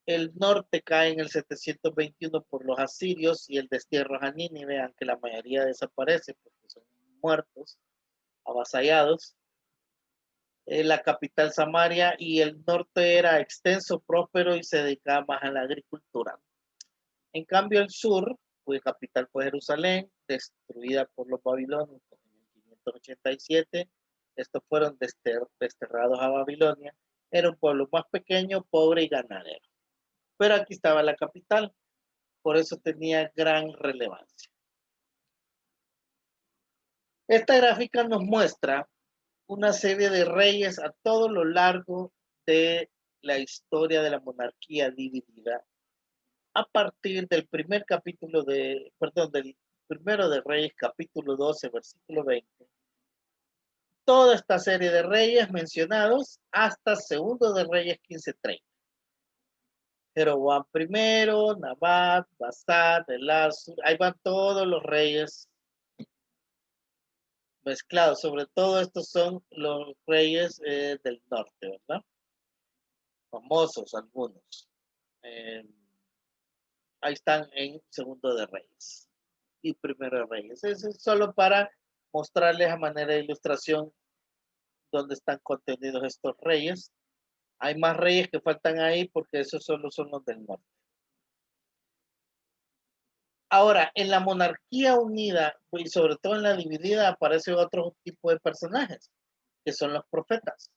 El norte cae en el 721 por los asirios y el destierro a Nínive, aunque la mayoría desaparece porque son muertos, avasallados. La capital Samaria y el norte era extenso, próspero y se dedicaba más a la agricultura. En cambio, el sur, cuya capital fue Jerusalén, destruida por los babilonios en el 587, estos fueron desterrados a Babilonia, era un pueblo más pequeño, pobre y ganadero. Pero aquí estaba la capital, por eso tenía gran relevancia. Esta gráfica nos muestra una serie de reyes a todo lo largo de la historia de la monarquía dividida a partir del primer capítulo de, perdón, del primero de Reyes, capítulo 12, versículo 20, toda esta serie de reyes mencionados hasta segundo de Reyes 15:30. Jeroboam primero, Nabat, Basad, Elasur, ahí van todos los reyes mezclados. Sobre todo estos son los reyes del norte, ¿verdad? Famosos algunos. Eh, ahí están en segundo de Reyes y primero de Reyes. Eso es solo para mostrarles a manera de ilustración dónde están contenidos estos reyes. Hay más reyes que faltan ahí porque esos solo son los del norte. Ahora, en la monarquía unida y sobre todo en la dividida aparece otro tipo de personajes, que son los profetas.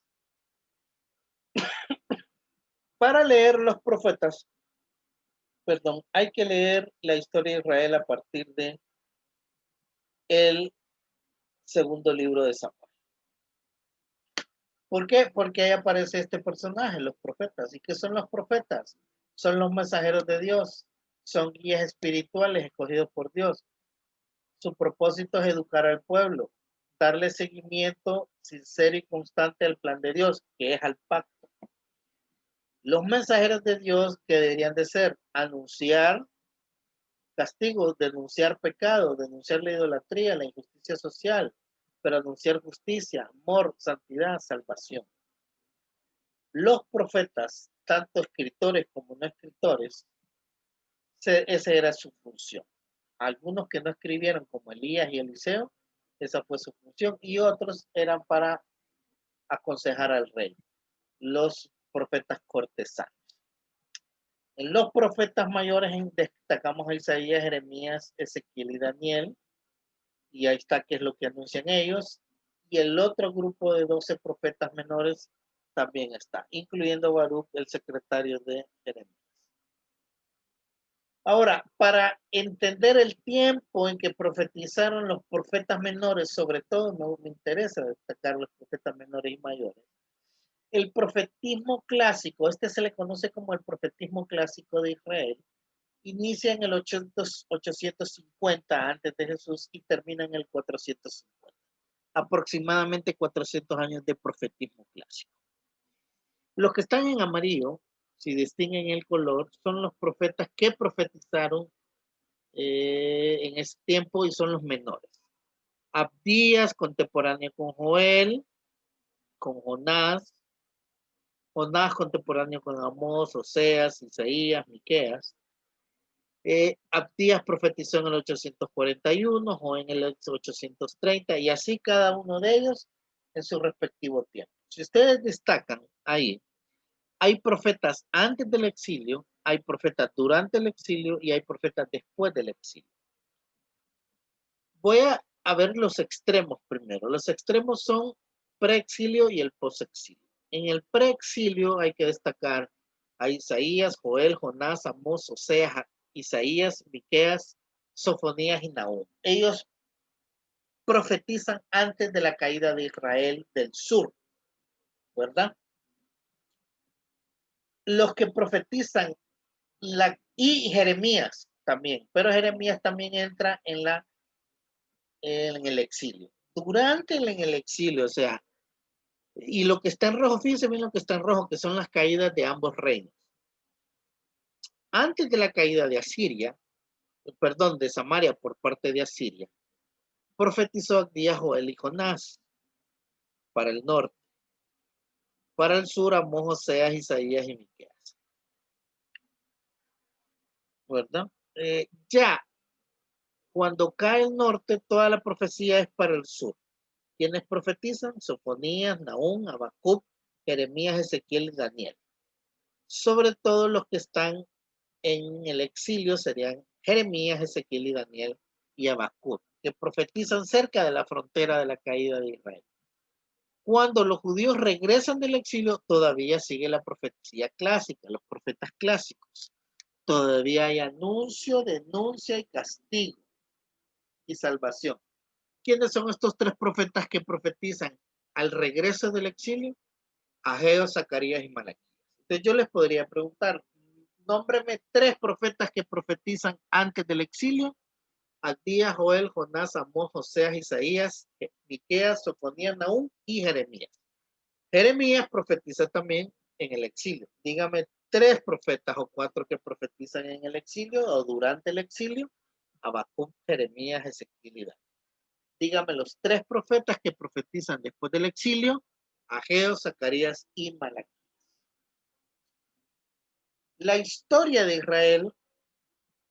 Para leer los profetas, perdón, hay que leer la historia de Israel a partir de el segundo libro de Samuel. ¿Por qué? Porque ahí aparece este personaje, los profetas. ¿Y qué son los profetas? Son los mensajeros de Dios, son guías espirituales escogidos por Dios. Su propósito es educar al pueblo, darle seguimiento sincero y constante al plan de Dios, que es al pacto. Los mensajeros de Dios que deberían de ser anunciar castigos, denunciar pecados, denunciar la idolatría, la injusticia social, pero anunciar justicia, amor, santidad, salvación. Los profetas, tanto escritores como no escritores, esa era su función. Algunos que no escribieron, como Elías y Eliseo, esa fue su función, y otros eran para aconsejar al rey, los profetas cortesanos. En los profetas mayores destacamos a Isaías, Jeremías, Ezequiel y Daniel, y ahí está qué es lo que anuncian ellos, y el otro grupo de 12 profetas menores también está, incluyendo Baruch, el secretario de Jeremías. Ahora, para entender el tiempo en que profetizaron los profetas menores, sobre todo me interesa destacar los profetas menores y mayores. El profetismo clásico, este se le conoce como el profetismo clásico de Israel, inicia en el 850 antes de Jesús y termina en el 450. Aproximadamente 400 años de profetismo clásico. Los que están en amarillo, si distinguen el color, son los profetas que profetizaron en ese tiempo y son los menores. Abdías, contemporáneo con Joel, con Jonás, Jonás contemporáneo con Amós, Oseas, Isaías, Miqueas. Abdías profetizó en el 841, Joel en el 830 y así cada uno de ellos en su respectivo tiempo. Si ustedes destacan ahí, hay profetas antes del exilio, hay profetas durante el exilio y hay profetas después del exilio. Voy a ver los extremos primero. Los extremos son preexilio y el posexilio. En el preexilio hay que destacar a Isaías, Joel, Jonás, Amós, Oseas, Isaías, Miqueas, Sofonías y Nahum. Ellos profetizan antes de la caída de Israel del sur, ¿verdad? Los que profetizan y Jeremías también, pero Jeremías también entra en el exilio. Durante en el exilio, o sea, y lo que está en rojo, fíjense bien lo que está en rojo, que son las caídas de ambos reinos. Antes de la caída de Asiria, perdón, de Samaria por parte de Asiria, profetizó Abdías, Joel y Jonás para el norte. Para el sur, Amós, Oseas, Isaías y Miqueas. ¿Verdad? Ya, cuando cae el norte, toda la profecía es para el sur. ¿Quiénes profetizan? Sofonías, Nahum, Habacuc, Jeremías, Ezequiel y Daniel. Sobre todo los que están en el exilio serían Jeremías, Ezequiel y Daniel y Habacuc, que profetizan cerca de la frontera de la caída de Israel. Cuando los judíos regresan del exilio, todavía sigue la profecía clásica, los profetas clásicos. Todavía hay anuncio, denuncia y castigo y salvación. ¿Quiénes son estos tres profetas que profetizan al regreso del exilio? Ageo, Zacarías y Malaquías. Entonces yo les podría preguntar, Nómbreme 3 profetas que profetizan antes del exilio. Abdías, Joel, Jonás, Amós, Oseas, Isaías, Miqueas, Sofonías, Nahum y Jeremías. Jeremías profetiza también en el exilio. Dígame 3 profetas o 4 que profetizan en el exilio o durante el exilio. Habacuc, Jeremías, Ezequiel y Daniel. Dígame los 3 profetas que profetizan después del exilio. Ageo, Zacarías y Malaquías. La historia de Israel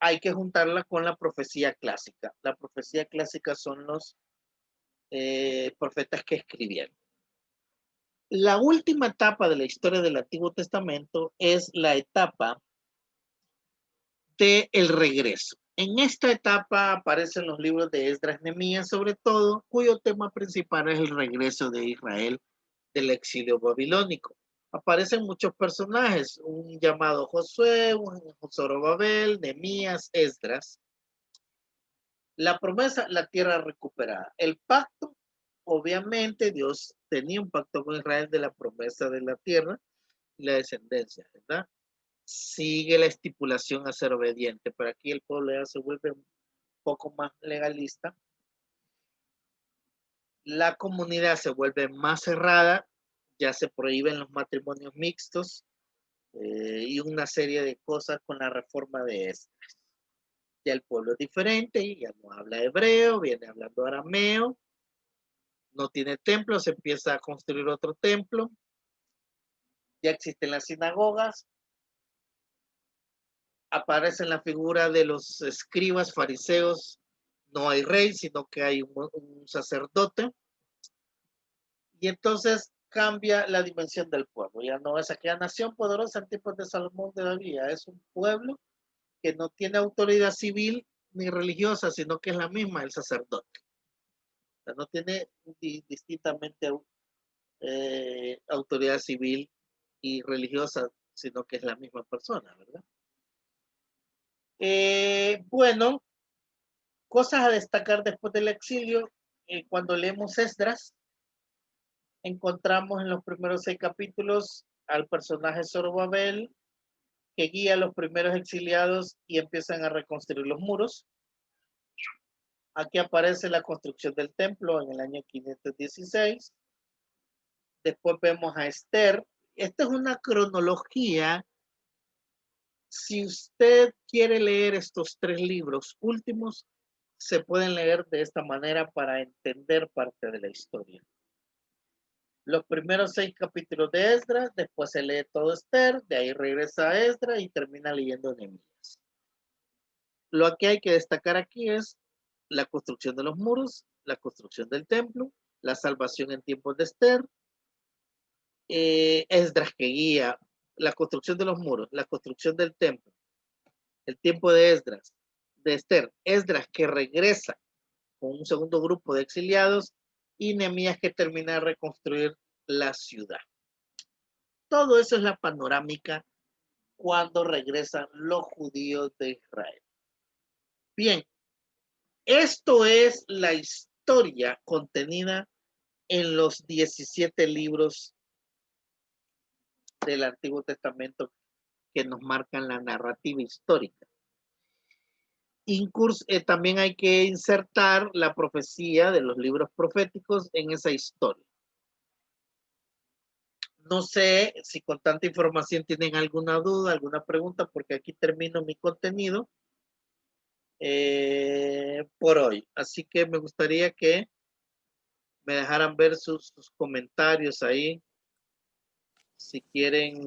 hay que juntarla con la profecía clásica. La profecía clásica son los profetas que escribieron. La última etapa de la historia del Antiguo Testamento es la etapa del regreso. En esta etapa aparecen los libros de Esdras, Nehemías, sobre todo, cuyo tema principal es el regreso de Israel del exilio babilónico. Aparecen muchos personajes, un llamado Josué, un Zorobabel, Nehemías, Esdras. La promesa, la tierra recuperada. El pacto, obviamente Dios tenía un pacto con Israel de la promesa de la tierra y la descendencia, ¿verdad? Sigue la estipulación a ser obediente, pero aquí el pueblo ya se vuelve un poco más legalista. La comunidad se vuelve más cerrada, ya se prohíben los matrimonios mixtos y una serie de cosas con la reforma de Esdras. Ya el pueblo es diferente, ya no habla hebreo, viene hablando arameo, no tiene templo, se empieza a construir otro templo, ya existen las sinagogas, aparece la figura de los escribas, fariseos, no hay rey, sino que hay un sacerdote, y entonces cambia la dimensión del pueblo, ya no es aquella nación poderosa en tiempos de Salomón de David, es un pueblo que no tiene autoridad civil ni religiosa, sino que es la misma, el sacerdote. O sea, no tiene distintamente autoridad civil y religiosa, sino que es la misma persona, ¿verdad? Bueno, cosas a destacar después del exilio. Cuando leemos Esdras, encontramos en los primeros 6 capítulos al personaje Zorobabel, que guía a los primeros exiliados y empiezan a reconstruir los muros. Aquí aparece la construcción del templo en el año 516. Después vemos a Esther. Esta es una cronología. Si usted quiere leer estos 3 libros últimos, se pueden leer de esta manera para entender parte de la historia. Los primeros 6 capítulos de Esdras, después se lee todo Esther, de ahí regresa a Esdras y termina leyendo Nehemías. Lo que hay que destacar aquí es la construcción de los muros, la construcción del templo, la salvación en tiempos de Esther, Esdras que guía la construcción de los muros, la construcción del templo, el tiempo de Esdras, de Esther, Esdras que regresa con un segundo grupo de exiliados y Nehemías que termina de reconstruir la ciudad. Todo eso es la panorámica cuando regresan los judíos de Israel. Bien, esto es la historia contenida en los 17 libros del Antiguo Testamento que nos marcan la narrativa histórica. También hay que insertar la profecía de los libros proféticos en esa historia. No sé si con tanta información tienen alguna duda, alguna pregunta, porque aquí termino mi contenido por hoy. Así que me gustaría que me dejaran ver sus comentarios ahí. Si quieren